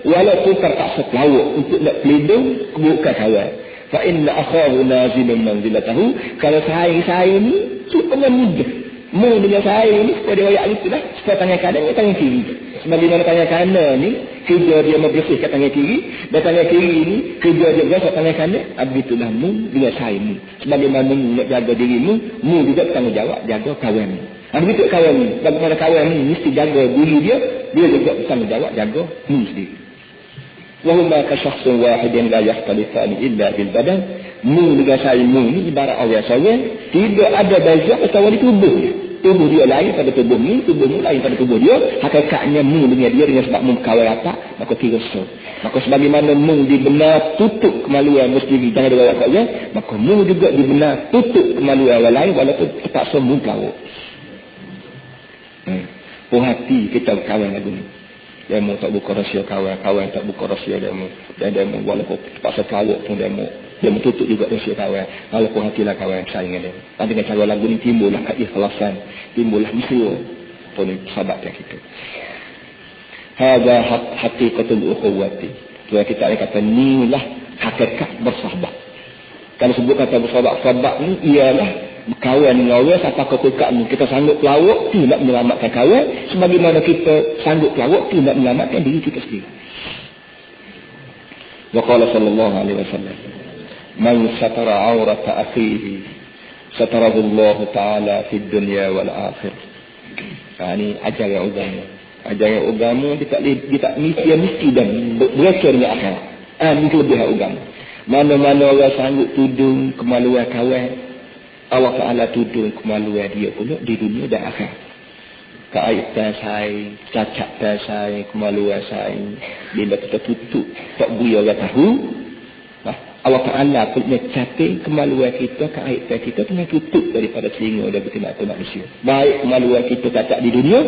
walaupun terpaksa pelawak untuk nak pelindung bukan kawan. Fa inna akhahu nazilun manzilatahu. Kalau saya ni supaya mudah. Mu dengan saya ni pada ayat itu lah. Supaya tangan kanan dan tangan kiri. Sebagaimana tangan kanan ni kerja dia membersihkan tangan kiri, dan tangan kiri ni kerja dia bersihkan tangan kanan. Begitulah mu dengan saya ni. Sebagaimana mu nak jaga dirimu, mu juga bertanggungjawab jaga kawan mu. Begitu kawan ni. Bagaimana kawan ni mesti jaga diri dia juga bertanggungjawab jaga mu sendiri. Wahuma ka syakhsun wahidin la yahtalifani illa bil badan. Mu dengan saya mu ni ibarat orang seorang, tidak ada beza kecuali tubuh dia. Tubuh dia lain pada tubuh ni, tubuh mu lain pada tubuh dia. Hakikatnya mu dengan dia dengan sebab mu kawal apa, maka kira so. Maka sebagaimana mu dibenar tutup kemaluan sendiri jangan ada orang kaya, maka mu juga dibenar tutup kemaluan orang lain walaupun terpaksa mu pelawak. Hati kita kawan lagu ni. Demo tak buka rahsia kawan tak buka rahsia demo. Dan demo walaupun terpaksa pelawak pun demo tutup juga rahsia kawan. Walaupun hatilah kawan sayang dengan demo. Dan dengan cara lagu ni timbullah keikhlasan, timbullah mesra pun sahabat kita. Hadza haqiqatul ukhuwati. Tuan kita ada kata inilah hakikat bersahabat. Kalau sebut kata bersahabat, sahabat ni ialah kawan dengan orang siapa kepekat ni. Kita sanggup pelawak tu nak menyelamatkan kawan, sebagaimana kita sanggup pelawak tu nak menyelamatkan diri kita sendiri. Wa qala sallallahu alaihi wasallam, man satara aurata akhihi satarahu Allah taala fid dunya wal akhirah. Ini ajaran agama. Ajaran agama dia tak mesti dan berkaitan dengan akhirat. Ini kelebihan agama. Mana-mana orang sanggup tudung kemaluan kawan, Allah Ta'ala tudung kemaluan dia pula di dunia dan akhirat. keaiban saya, cacat saya, kemaluan saya, bila kita tutup tak beri orang tahu, Allah Ta'ala pun mencapai kemaluan kita, keaiban kita dengan tutup daripada telinga dan mata manusia. Baik kemaluan kita cacat di dunia,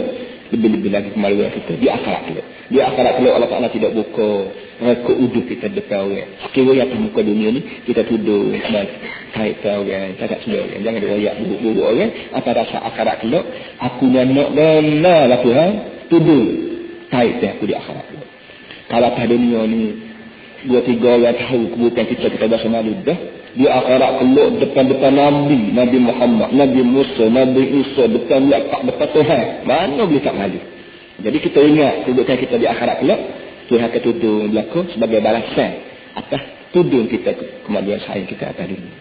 lebih-lebih lagi kemaluan kita di akhirat kita. Di akhirat kalau Allah Ta'ala tidak buka rekod uduk kita depan orang. Sekiranya atas muka dunia ni, kita tuduh keaiban orang, cacat semua orang. Jangan dirayak buruk-buruk orang. Apa rasa akhirat kelak, aku nak benar lah Tuhan, tuduh keaiban aku di akhirat kelak. Kalau atas dunia ni, 2-3 orang tahu keburukan kita bahasa malu dah. Di akhirat kelak depan-depan Nabi Muhammad, Nabi Musa, Nabi Isa, depan Yakub, depan Tuhan. Mana boleh tak malu? Jadi kita ingat keburukan kita di akhirat kelak, Tuhan akan tuduh berlaku sebagai balasan atas tuduh kita kemaluan sayang kita atas dunia.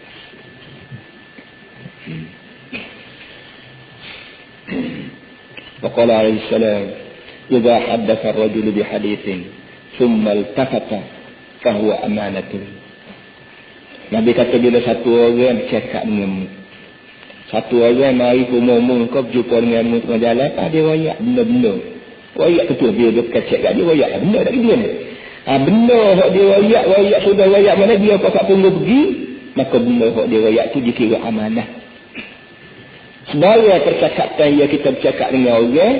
وقال عليه السلام إذا حدث الرجل بحديث ثم التفت فهو أمانة. Nabi kata bila satu orang bercakap denganmu, satu orang mari rumahmu, kau berjumpa denganmu tengah jalan, dia wayak benda-benda. Wayak tu dia berkacak kat dia, wayak benda tak dia ni. Benda hak dia wayak sudah wayak mana dia pakak tunggu pergi, maka benda hak dia wayak tu dikira amanah. Sebagai percakapan yang kita bercakap dengan orang,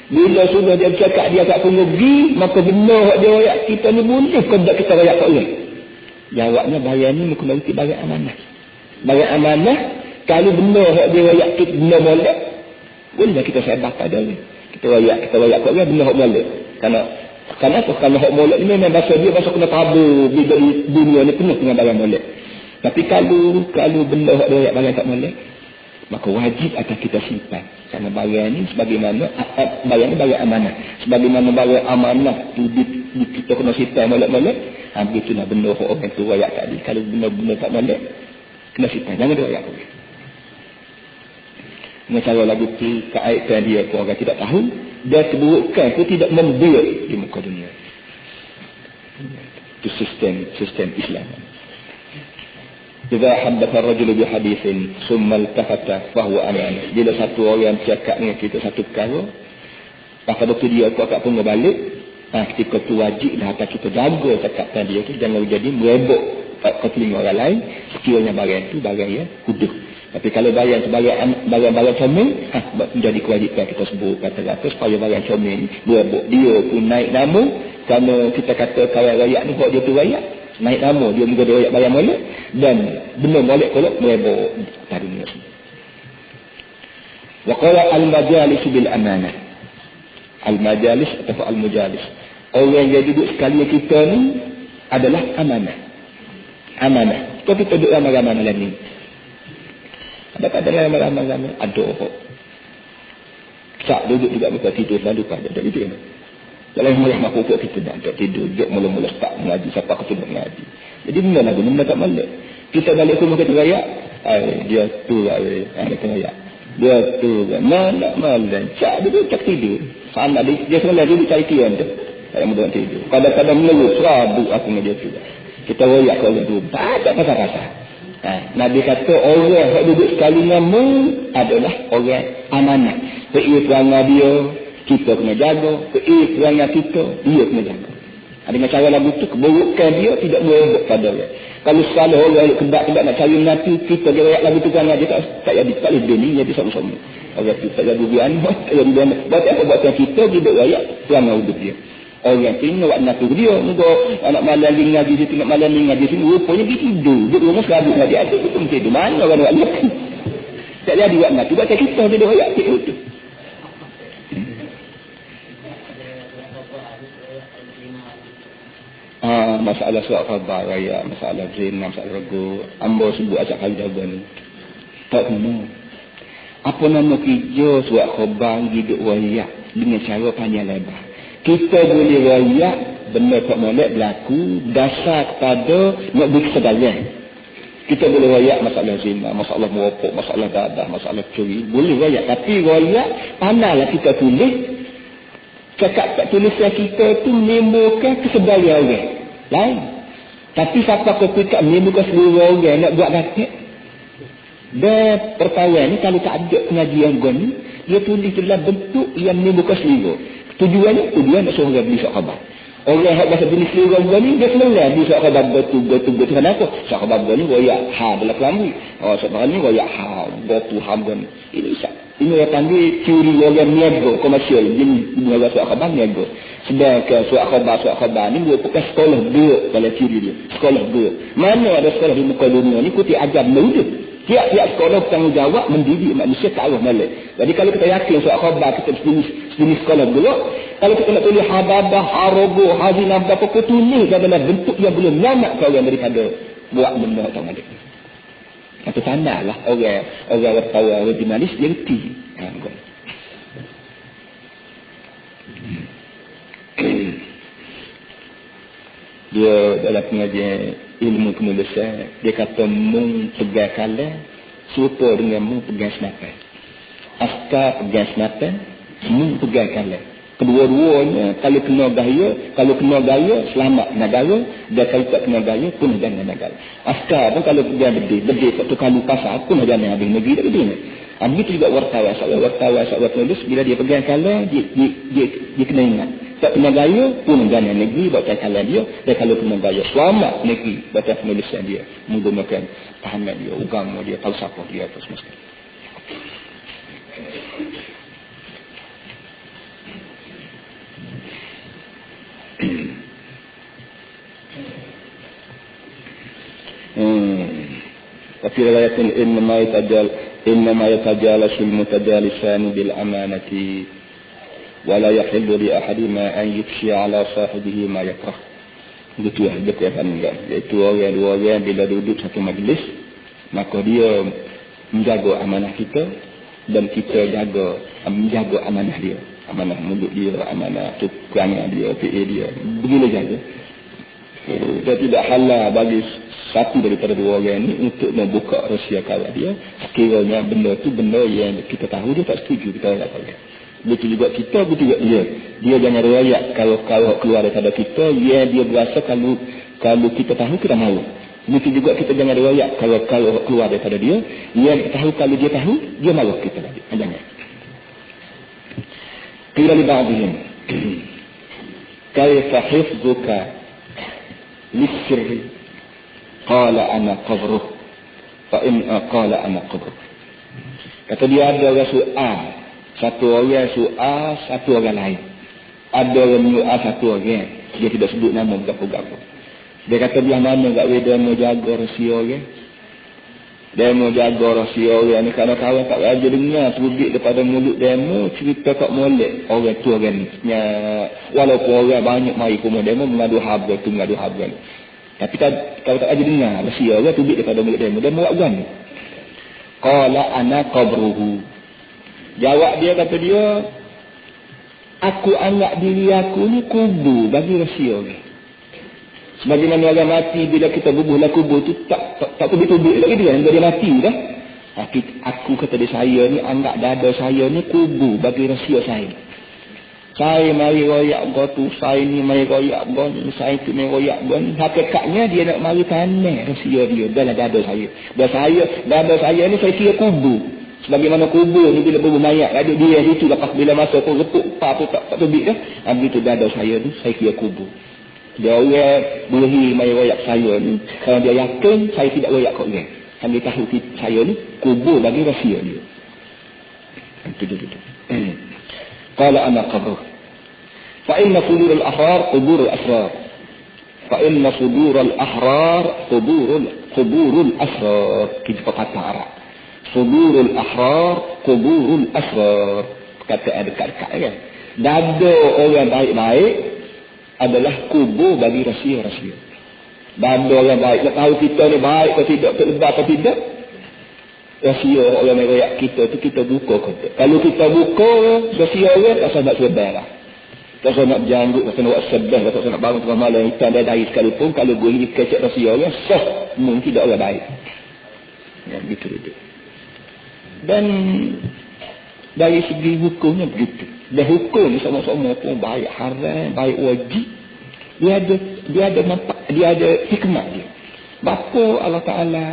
bila sudah dia bercakap dia tak tunggu pergi, maka benda hak dia wayak kita ni boleh ke tak kita wayak kat orang? Jawabnya bayar ni mengembalikan bayar amanah. Bayar amanah, kalau benda hak dia wayak kita benda molek, boleh kita sebab pada orang. Kita wayak kat orang benda hak molek. Kerana hak molek ni memang bahasa dia bahasa kena tabu di dunia ni penuh dengan barang molek. Tapi kalau benda hak dia wayak barang tak molek, maka wajib atas kita simpan. Kerana barang ni sebagaimana barang ni barang amanah. Sebagaimana barang amanah tu kita kena simpan molek-molek, begitulah benda orang tu wayak tadi. Kalau benda-benda tak molek, kena simpan. Jangan dia wayak orang. Dengan cara lagu tu, keaiban dia pun orang tidak tahu, dan keburukan itu tidak membiak di muka dunia. Itu sistem Islam. Jika haddatha ar-rajulu bi hadithin summa altafata fahuwa amanah. Bila satu orang cakap dengan kita satu perkara, maka waktu dia akan pun balik, ketika tu wajiblah atas kita jaga cakapkan dia tu, jangan jadi merebok ke telinga orang lain sekiranya barang tu barang yang kudus. Tapi kalau barang sebagai barang comel, menjadi kewajipan kita sebut kata-kata supaya barang comel ni merebok dia pun naik nama. Kerana kita kata kawan rakyat ni buat dia tu rakyat, naik nama dia muka dia rakyat barang molek, dan benar molek kolok merebok pada dunia. Wa qala al-majalis bil amanah. Al-majalis atau al-mujalis, orang yang duduk sekali kita ni adalah amanah. Amanah. Kalau kita duduk ramai-ramai malam ni, ada ramai-ramai ada orang tak duduk juga buka tidur selalu pada tak tidur. Dalam mulai makhluk kita tak tidur, duduk mula-mula tak mengaji, siapa aku tidak mengaji. Jadi benda lagu benda tak malak. Kita balik rumah kita rakyat, dia tu lah, kita rakyat. Dia tu lah, mana malam, cak duduk tak tidur. Sama dia sebenarnya duduk cari tian tu. Tak mudah tidur. Kadang-kadang melurus rabu aku dengan dia tu. Kita royak ke orang tu. Tak ada pasal-pasal. Nabi kata orang yang duduk sekali nama adalah orang amanah. Perangai dia, kita kena jaga. Perangai kita, dia kena jaga. Dengan cara lagu tu, keburukan dia tidak merebut pada orang. Kalau sekali orang kedak-kedak nak cari menantu, kita dia royak lagu tu perangai dia tak boleh bini, jadi sama-sama. Orang tu tak jadi bian, tak jadi bian. Buat apa buat kita duduk royak perangai hidup dia. Orang tu nak buat nafsu dia, anak malam ni ngaji situ, nak malam ni ngaji sini, rupanya dia tidur. Duduk rumah serabut ngaji, ada tu pun tidur. Mana orang buat nafsu? Tak jadi buat nafsu, buat kita dia royak tidur tu. Masalah surat khabar raya, masalah zina, masalah rego, ambo sebut acak kali jaga ni. Tak kena. Apa nama kerja surat khabar hidup raya dengan cara panjang lebar. Kita boleh rayak benda tak molek berlaku dasar kepada nak beri kesedaran. Kita boleh rayak masalah zina, masalah merokok, masalah dadah, masalah curi, boleh rayak. Tapi rayak pandailah kita tulis. Cakap kat tulisan kita tu menimbulkan kesedaran orang lain. Tapi siapa ketika menimbulkan seluruh orang nak buat dapat. Dan perkara ni kalau tak ada pengajian gua ni, dia tulis dalam bentuk yang ni bukan selera. Tujuan nak suruh orang beli surat khabar. Orang yang bahasa jenis selera ni, dia senang beli surat khabar betul-betul kenapa? Surat khabar ni royak ha dalam kelambu. Surat ni royak ha, betul hamgan. Ini yang panggil teori orang niaga komersial. Jenis surat khabar niaga. Sedangkan surat khabar ni merupakan sekolah dua dalam teori dia. Sekolah dua. Mana ada sekolah di muka dunia ni kuti ajar menuju. Tiap-tiap sekolah bertanggungjawab mendidik manusia ke arah Malik. Jadi kalau kita yakin surat khabar kita sejenis sekolah dulu, kalau kita nak tulis hababah, harogo, hazinah, apa tulis dalam bentuk yang boleh menyelamatkan orang daripada buat benda atau Malik. Itu tandalah orang wartawan jurnalis dia reti. Dia dalam pengajian ilmu penulisan, dia kata mung pegang kalah serupa dengan mung pegang senapan. Askar pegang senapan, mung pegang kalah. Kedua-duanya kalau kena gaya selamat negara, dan kalau tak kena gaya pun jangan negara. Askar pun kalau pegang bedil satu kali pasal pun jangan habis negeri tak bedil. Begitu juga wartawan tulis bila dia pegang kalah dia kena ingat. Tak kena gaya pun jangan negeri baca kalah dia, dan kalau kena gaya selamat negeri baca penulisan dia, menggunakan tahanan dia, agama dia, falsafah dia apa semua. Tapi riwayatun innama yatajalasul mutajalisani bil amanati wala yahillu li ahadima an yufshi ala sahibihi ma yakrah. Begitu ya, betul kan enggak? Iaitu dua orang bila duduk satu majlis, maka dia menjaga amanah kita dan kita menjaga amanah dia. Amanah mulut dia, amanah perangai dia, PA dia. Begini saja. Dan tidak halal bagi satu daripada dua orang ini untuk membuka rahsia kawan dia. Sekiranya benda tu benda yang kita tahu dia tak setuju, kita tak tahu. Betul juga kita, betul juga dia. Dia jangan riwayat kalau keluar daripada kita, dia berasa kalau kita tahu kita malu. Betul juga kita jangan riwayat kalau keluar daripada dia, kita tahu kalau dia tahu, dia malu kita lagi. Jangan. Qila li ba'dihim kaifa hifdhuka lis-sirri qala ana qabruh fa in qala ana qabruh. Kata dia ada orang soal, satu orang lain. Ada orang soal satu orang, dia tidak sebut nama berapa-berapa. Dia kata dia mana enggak dia mau jaga rahsia orang. Dia mau jaga rahsia orang ni kerana kawan tak aja dengar terbit daripada mulut demo cerita kat molek orang tu orang ni. Walaupun orang banyak mari ke rumah demo mengadu harga tu mengadu harga ni. Tapi kalau tak aja dengar rahsia orang terbit daripada mulut demo buat bukan ni. Qala ana qabruhu. Jawab dia kata dia, aku anggap diri aku ni kubur bagi rahsia orang. Sebagaimana orang mati bila kita bubuhlah kubur tu tak tubik-tubik lagi dia mati dah. Aku kata dia saya ni anggap dada saya ni kubur bagi rahsia saya. Saya mari royak go tu, saya ni mari royak go ni, saya tu mari royak go ni. Hakikatnya dia nak mari tanah rahsia dia dalam dada saya. Dada saya ni saya kira kubur. Sebagaimana kubur ni bila bubur mayat ada dia situ lepas bila masa tu repuk apa tu tak tubik dah. Begitu dada saya ni saya kira kubur. Dia orang boleh mai royak saya ni kalau dia yakin saya tidak royak kat orang. Dia tahu saya ni kubur bagi rahsia dia. Itu. Qala ana qabruh. Fa inna sudur al-ahrar qubur al-asrar. Fa inna sudur al-ahrar qubur al-asrar. Kita kata Arab. Sudur al-ahrar qubur al-asrar. Kata ada dekat-dekat kan. Dada orang baik-baik adalah kubur bagi rahsia-rahsia. Dada orang baik. Nak tahu kita ni baik atau tidak, terlebar atau tidak. Rahsia orang yang royak kita tu kita buka kata. Kalau kita buka rahsia orang, tak nak sebar lah. Tak nak berjanggut, tak nak buat sedih, tak nak bangun tengah malam, hitam dia dari sekalipun. Kalau boleh kecek rahsia orang, mungkin tidak orang baik. Ya, begitu. Dan dari segi hukumnya begitu. Dan hukum sama-sama pun baik haram, baik wajib. Dia ada nampak, dia ada hikmah dia. Bapa Allah Ta'ala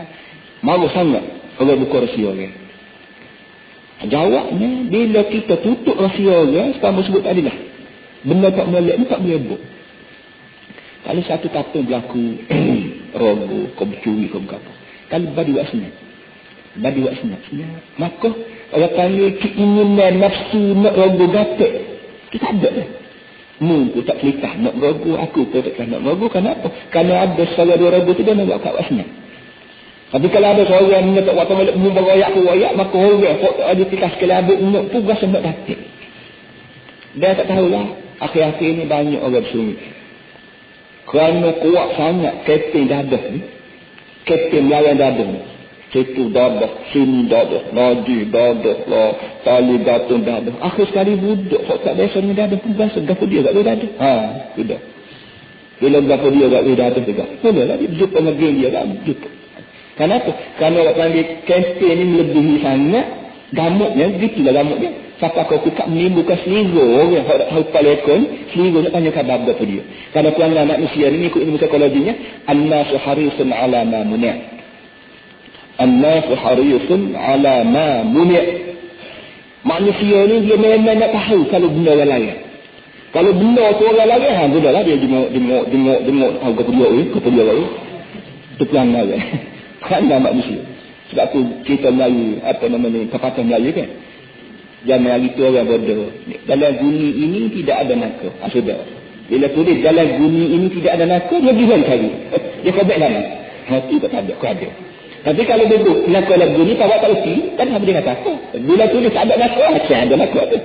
mahu sangat orang buka rahsia orang. Jawabnya, bila kita tutup rahsia orang, sekarang sebut tadi lah. Benda tak molek ni tak boleh buat. Kalau satu kata berlaku rogo, kau bercuri, kau berapa. Kalau badi buat senang. Badi buat senang. Maka, orang panggil keinginan nafsu nak rogo gatek. Kita ada lah. Mu tak selitah nak rogo, aku pun tak nak rogo. Kenapa? Kerana ada salah dua rogo tu dia nak buat kat senang. Tapi kalau ada seorang yang tak waktu malak membawayak ke wayak, maka orang kok ada tikas sekali abuk nak pun rasa nak datik. Dia tak tahulah. Akhir-akhir ni banyak orang bersungguh. Kerana kuat sangat kapten dadah ni. Kapten melawan dadah ni. Situ dadah, sini dadah, nadi dadah lah, tali gantung dadah. Akhir sekali budak kok tak biasa dengan dadah pun rasa gapa dia tak boleh dadah. Sudah. Bila gapa dia tak boleh dadah juga. Bolehlah dia berjumpa dengan geng dia tak berjumpa. Kenapa? Kerana orang panggil kempen ni melebihi sangat gamuknya, gitulah gamuknya. Siapa kau kukat menimbulkan selingkuh orang yang palekon, selingkuh nak tanya khabar apa dia. Kerana pelanggan anak manusia ni ikut ilmu psikologinya, an-nasu harisun ala ma muni'. An-nasu harisun ala ma muni'. Manusia ni dia memang nak tahu kalau benda orang lain. Kalau benda tu orang lain, sudahlah dia jenguk tahu ke dia ni. Itu pelanggan dia. Kerana manusia. Sebab tu kita Melayu, apa namanya, pepatah Melayu kan. Jangan hari tu orang bodoh. Dalam guni ini tidak ada nakal. Sudah. Bila tulis dalam guni ini tidak ada nakal, dia bilang kali. Dia kobek lama. Hati tak ada, kau ada. Tapi kalau duduk nakal dalam guni, awak tak erti, kan apa dia kata apa? Bila tulis tak ada nakal, macam ada nakal tu.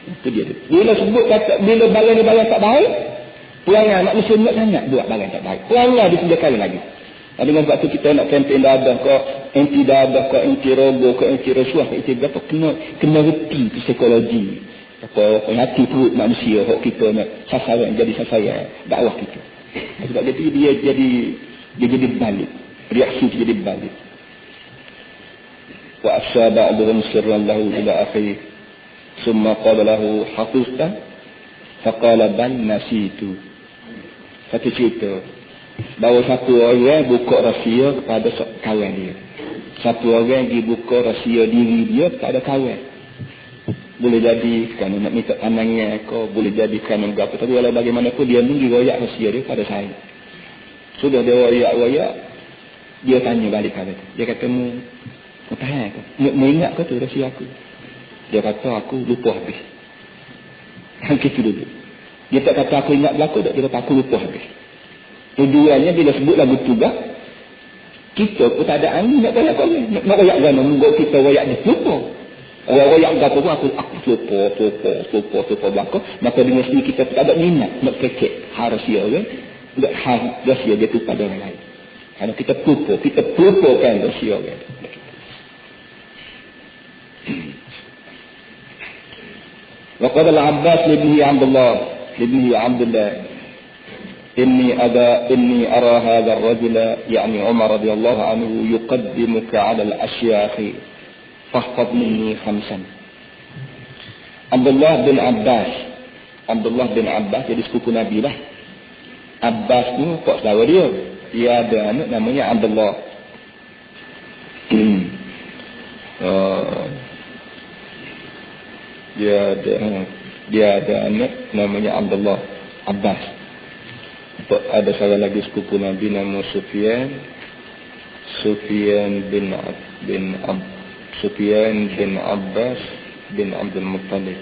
Itu dia tu. Bila sebut kata, bila barang tak baik, perangai anak mesti nak sangat buat barang tak baik. Perangai dia sudah kali lagi. Dengan sebab tu kita nak kempen dadah ke, anti dadah ke, anti rogo ke, anti rasuah ke, anti berapa, kena reti psikologi. Apa hati perut manusia, hak kita nak sasaran, jadi sasaran dakwah kita. Sebab dia jadi balik. Reaksi dia jadi balik. Wa asya ba'duhum sirran lahu ila akhir. Summa qala lahu hafizta. Faqala bal nasitu. Satu cerita. Bahawa satu orang buka rahsia kepada kawan dia. Satu orang pergi buka rahsia diri dia kepada kawan. Boleh jadi kerana nak minta pandangan kau, boleh jadi kerana berapa. Tapi walau bagaimanapun dia pergi royak rahsia dia kepada saya. Sudah dia royak, dia tanya balik kepada dia. Dia kata, mu tahan kau? Mu ingat kau tu rahsia aku? Dia kata, aku lupa habis. Gitu dulu. Dia tak kata aku ingat berlaku, dia kata aku lupa habis. Tujuannya bila sebut lagu tugas, kita pun tak ada angin nak royak kau ni. Nak royak gana, menunggu kita royak dia lupa. Orang royak gana pun aku lupa belakang. Maka dengan sini kita tak ada minat nak kecek rahsia orang. Nak rahsia dia tu pada orang lain. Kerana kita lupakan rahsia orang. وقال العباس لابنه عبد الله إني أرى هذا الرجل يعني عمر رضي الله عنه يقدمك على الأشياخ فاحفظ مني 5. Abdullah bin Abbas jadi sepupu Nabi lah. Abbas ni kok saudara dia ada anak namanya Abdullah. Dia ada anak namanya Abdullah Abbas. Ada salah lagi sepupu Nabi nama Sufyan bin Abbas bin Abdul Muttalib.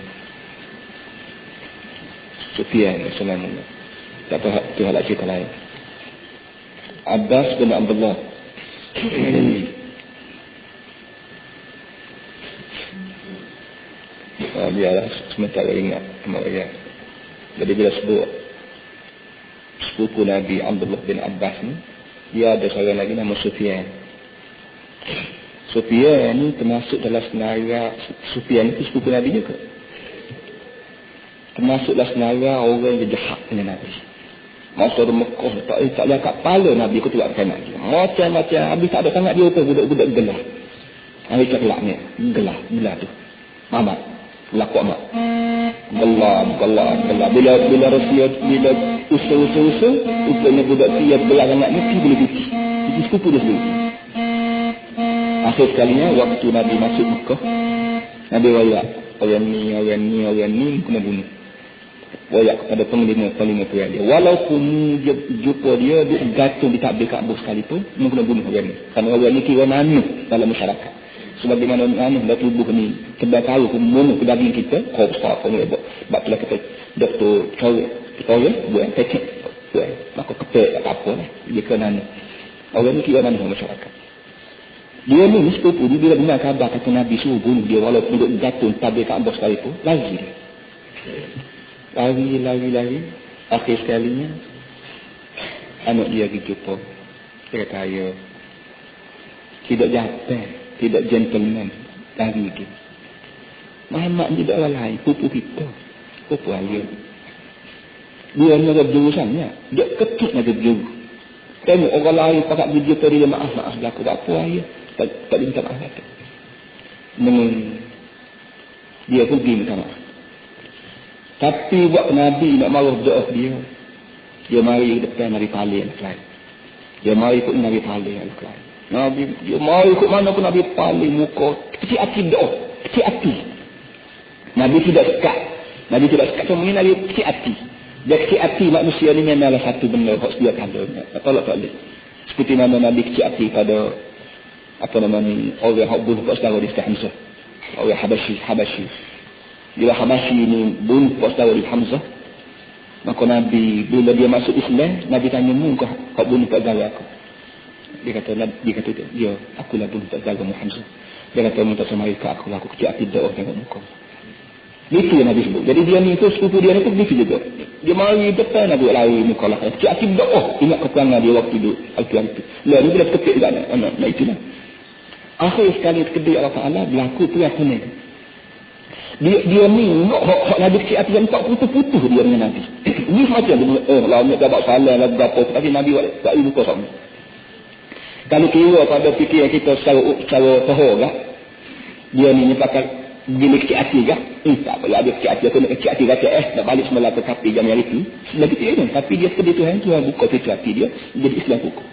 Sufyan namanya. Tak tahu tu hal cerita lain. Abbas bin Abdullah. Biarlah sementara ingat sama dia. Jadi bila sebut sepupu Nabi Abdullah bin Abbas ni, dia ada seorang lagi nama Sufyan. Sufyan ni termasuk dalam senarai. Sufyan itu sepupu Nabi juga. Termasuk dalam senarai orang yang jahat dengan Nabi. Masa di Mekah tak ada kat kepala Nabi aku tuak kanan dia. Macam-macam habis tak ada sangat dia tu budak-budak gelah. Hari kelaknya gelah tu. Mamat laku amat. Gelah. Bila rahsia bila usaha rupanya budak dia gelah sangat ni boleh putih. Itu sepupu dia sendiri. Akhir sekalinya waktu Nabi masuk Mekah, Nabi wayak orang ni kena bunuh. Wayak kepada panglima perang dia. Walaupun dia jumpa dia gantung di tabir Kaabah sekalipun, kena bunuh orang ni. Kerana orang ni kira nanuh dalam masyarakat. Sebagaimana nanuh dah tubuh ni kedai tahu membunuh ke daging kita, kau besar kau ni buat. Sebab itulah kita doktor Victoria buat teknik. Maka ketek tak apa lah. Dia kena nanuh. Orang ni kira nanuh masyarakat. Dia ni sepupu dia bila dengar khabar kata Nabi suruh bunuh dia walaupun duduk gantung tabir Kaabah sekalipun, lari dia. Lari. Akhir sekalinya anak dia pergi jumpa. Dia kata, ayah, tidak jantan, tidak gentleman. Lari dia. Muhammad ni tak orang lain, pupu kita. Pupu ayah. Dia ni ada jurusannya. Dia ketuk ada juru. Tengok orang lain pakat berjumpa dia, maaf aku tak apa ayah. Tak minta maaf. Dia pun pergi minta maaf. Tapi buat Nabi nak marah doa dia mari depan Nabi paling lain. Dia mari ikut Nabi paling lain. Nabi dia mari ikut mana pun Nabi paling muka kecil hati doa, kecil hati. Nabi tidak sekat cuma Nabi kecil hati. Dia kecil hati manusia ni memanglah satu benda hak sedia kala. Tak boleh. Seperti mana Nabi kecil hati pada apa namanya orang hak bunuh kat saudara di Hamzah. Orang Habashi. Bila Habashi ini bunuh kat saudara di Hamzah, maka Nabi bila dia masuk Islam, Nabi tanya muka kau bunuh kat saudara aku. Dia kata dia akulah bunuh kat saudara Hamzah. Dia kata minta samari ke aku kecil hati doa tengok muka. Itu yang Nabi sebut. Jadi dia ni tu sepupu dia ni tu begitu juga. Dia mari depan Nabi lari muka lah. Kecil hati doa ingat keperangan dia waktu itu. Lalu bila ketik juga nak itulah. Akhir sekali kedai Allah Ta'ala berlaku perang Hunain. Dia ni hak Nabi kecil hati yang tak putus-putus dia dengan Nabi. Ini macam lah nak dapat salah lah berapa. Tapi Nabi tak ibu kau sama. Kalau kira pada fikiran kita secara tahur lah, dia ni pakai bila kecil hati kan? Tak boleh ada kecil hati. Aku nak kecil hati kata nak balik semula ke kapi jam hari itu. Lagi tidak. Tapi dia kedai Tuhan buka kecil hati dia. Jadi Islam hukum.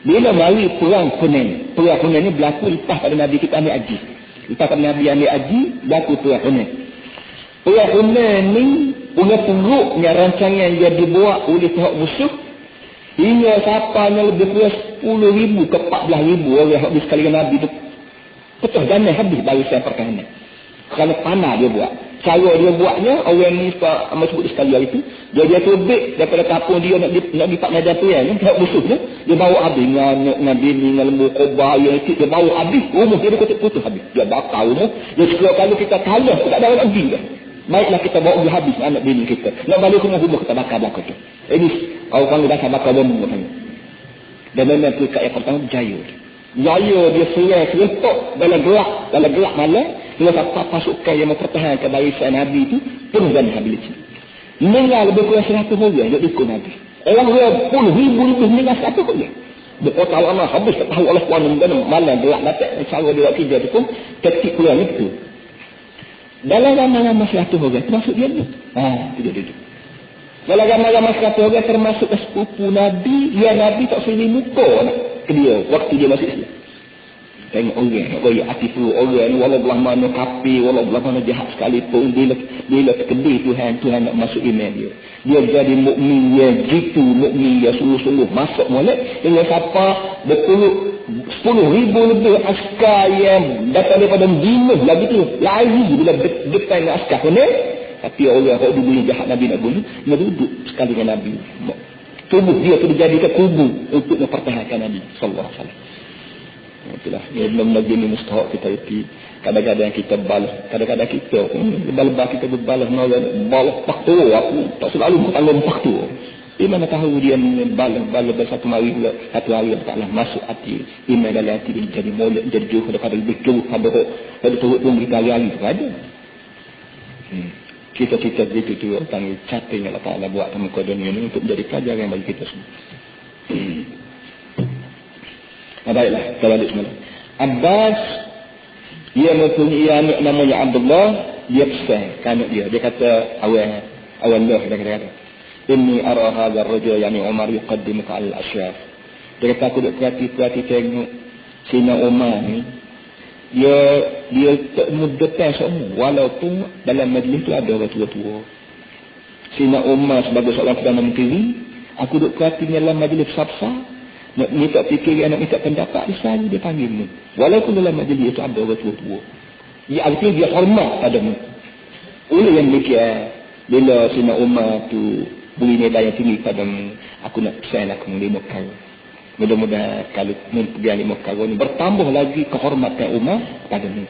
Bila mari perang Hunain ni berlaku lepas pada Nabi kita ambil haji. Lepas pada Nabi ambil haji, berlaku perang Hunain. Perang Hunain ni punya teruknya rancangan yang dibuat oleh pihak musuh hingga sampainya lebih kurang 10,000 ke 14,000 orang habis sekali Nabi tu pecah ganas habis barisan pertahanan. Kerana panah dia buat. Cara dia buatnya, orang ni amat sebut sekali hari itu, dia terbit daripada kapung dia nak dipak medan perang ni, pihak musuhnya, dia bawa habis Nabi ni, dengan lembu kobar, dia bawa habis, rumah dia kutuk-kutuk habis. Dia bakar rumah, dia sekiranya kalau kita kalah, tak ada orang lagi dah. Baiklah kita bawa dia habis anak bini kita. Nak balik rumah kita bakar belakang tu. Ini, orang panggil bakar bambu. Dan memang tu kat yang pertama, berjaya. Dia serentak dalam gelap malam. Bila dapat pasukan yang mempertahankan barisan Nabi itu penuh dan habis. Meninggal lebih kurang 100 orang yang ikut Nabi. Orang 10,000 lebih meninggal 100 orang. Berkata Allah habis tak tahu Allah SWT dan malam gelap datang. Cara dia buat kerja itu pun ketik kurang itu. Dalam ramai-ramai 100 orang termasuk dia ni. Tidak. Dalam ramai-ramai 100 orang termasuk sepupu Nabi. Ya Nabi tak sini muka nak ke dia waktu dia masih Islam. Tengok orang atifu orang walau belah mana kafir, walau belah mana jahat sekalipun, bila kedai Tuhan nak masuk iman dia jadi mukmin yang jitu, mukmin yang sungguh-sungguh masuk molek dengan siapa 10,000 lebih askar yang datang daripada Medina lagi tu lari bila depan askar Hunain. Tapi orang yang dulu jahat Nabi nak bunuh, dia duduk sekali dengan Nabi. Tubuh dia tu dijadikan kubu untuk mempertahankan Nabi sallallahu alaihi wasallam. Itulah benar-benar gini mustahak kita itu. Kadang-kadang kita balas, kadang-kadang kita lebar kita berbalas balas paktu aku tak selalu bertanggung paktu. Mana tahu dia balas satu hari taklah masuk hati iman dalam hati dia jadi molek, jadi jauh daripada lebih jauh pada turut pun kita hari-hari itu ada. Kita begitu tu panggil cating Allah Ta'ala buat dalam muka dunia ini untuk menjadi pelajaran bagi kita semua. Baiklah, kita balik semula. Abbas, dia mempunyai anak namanya Abdullah, dia pesan anak dia. Dia kata, awal dia kata, Inni ara hadha ar-rajul yani Umar yuqaddimuka al-ashraf. Dia kata aku duk perhati tengok Sina Umar ni dia tak mudah semua, walaupun dalam majlis tu ada orang tua-tua. Sina Umar sebagai seorang Perdana Menteri, aku duduk perhati dalam majlis sabsa, nak minta fikiran, nak minta pendapat, dia panggil ni. Walaupun dalam majlis tu ada orang tua-tua, artinya dia hormat padamu. Oleh yang demikian, bila Sina Umar tu beri nilai yang tinggi padamu, aku nak pesan aku 5 kali. Mudah-mudahan kalau pergi 5 kali ni bertambah lagi kehormatan Umar padamu.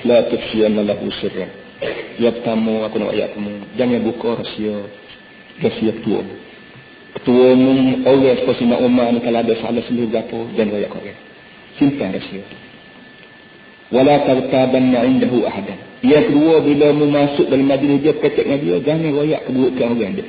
La tafsiyana lahu sirra. Yang pertama aku nak ayat kamu, jangan buka rahsia ketua. Ketua mu orang seperti Sina Umar ni, kalau ada salah sendiri apa, jangan ayat kau. Simpan rahsia. Wala tartabanna indahu ahadan. Yang kedua, bila mu masuk dalam majlis dia, ketek dengan dia, jangan royak keburukan orang dia.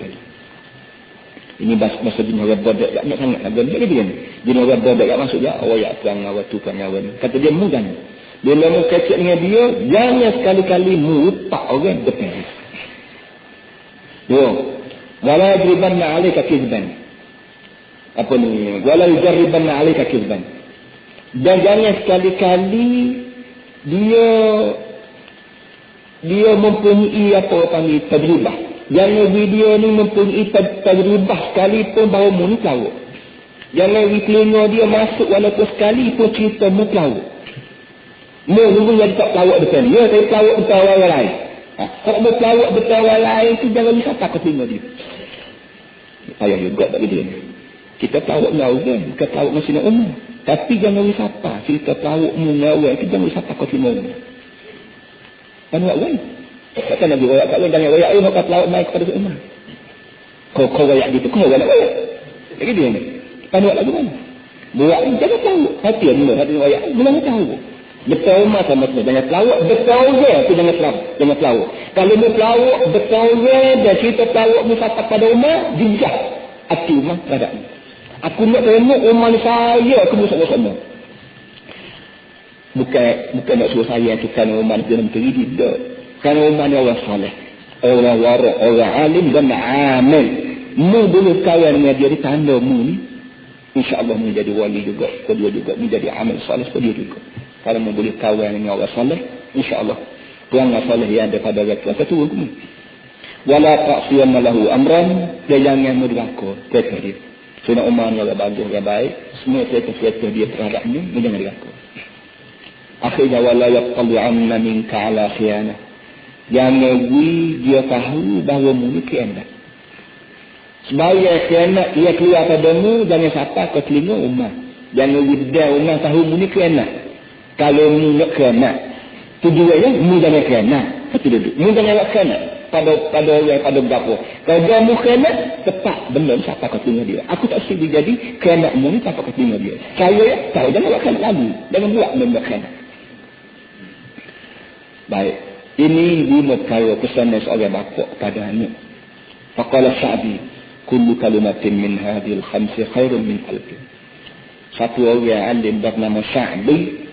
Ini masa jenis orang bodoh tak nak sangat agak dia kan. Jenis orang bodoh tak masuk dia, royak perang awak tu kan awak. Kata dia mu jangan. Bila mu ketek dengan dia, jangan sekali-kali mu utak orang depan. Yo. Wala yajribanna 'alaika kizban. Apa ni? Wala yajribanna 'alaika kizban. Dan jangan sekali-kali dia mempunyai apa panggil tajribah. Jangan video ni mempunyai tajribah sekalipun bahawa mu ni pelawak. Jangan telinga dia masuk walaupun sekali pun cerita mu pelawak. Mu jadi tak pelawak depan dia, tapi pelawak depan orang lain. Kalau mu pelawak depan orang lain tu jangan risau takut telinga dia. Payah juga bagi dia. Kita pelawak dengan orang, bukan pelawak dengan Sina Umar. Tapi jangan risau cerita pelawak mu dengan orang tu, jangan risau takut telinga dia. Kan buat kan? Kata Nabi royak kat orang, jangan royak maka pelawak naik kepada Umar. Kau royak gitu, kau nak royak. Lagi dia ni. Kan buat lagu mana? Buat ni jangan tahu. Hati royak, mula tahu. Betul Umar sama tu, jangan pelawak, betul je tu jangan pelawak. Kalau mu pelawak, betul je dan cerita pelawak mu sampai pada Umar, dijah hati Umar terhadap ni. Aku nak tengok Umar ni saya, aku bersama-sama. Bukan nak suruh saya tu kan Umar dia nak menteri tidak. Kan Umar ni orang saleh, orang warak, orang alim dan amal. Mu boleh kawan dengan dia di tanda mu ni, insya-Allah mu jadi wali juga, dia juga menjadi amal saleh dia juga. Kalau mu boleh kawan dengan orang saleh, insya-Allah orang saleh yang ada pada waktu satu hukum. Wala ta'siyanna lahu amran, dia jangan mudrakor kata dia. Sina Umar ni orang bagus, orang baik, semua kata dia terhadapnya, jangan dirakor. Akhirnya wala yaqtalu anna minka ala khiyanah. Jangan dia tahu bahawa mu ni khianat. Sebaya khianat ia keluar padamu, jangan sapa ke telinga Umar. Jangan dia Umar tahu mu ni khianat. Kalau mu nak khianat, tujuannya mu jangan khianat. Betul duduk. Mu jangan buat khianat pada orang pada berapa. Kalau dia mu khianat, tepat benar sapa ke telinga dia. Aku tak setuju jadi khianat mu ni sapa ke telinga dia. Saya tahu jangan buat khianat lagi. Jangan buat khianat. Baik, ini 5 perkara pesanan seorang bapa kepada anak. Faqala Sa'di, kullu kalimatin min hadhil khamsi khairun min qalbin. Satu orang alim bernama Sa'di,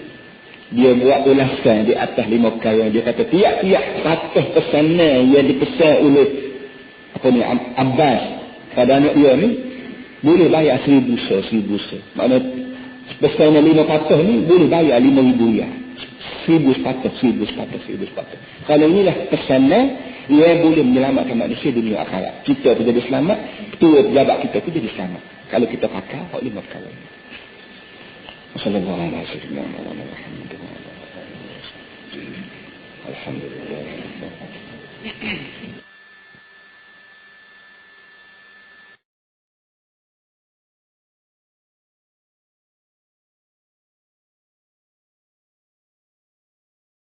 dia buat ulasan di atas 5 perkara. Dia kata tiap-tiap patah pesanan yang dipesan oleh Abbas pada anak dia ni boleh bayar 1,000 sa. Maknanya pesanan 5 patah ni boleh bayar 5,000 riyal. 1,000 sepatah. Kalau inilah pesanan yang boleh menyelamatkan manusia dunia akhirat. Kita pun jadi selamat, ketua pejabat kita pun jadi selamat. Kalau kita pakai hak 5 perkara ini. Sallallahu alaihi wasallam. Alhamdulillah.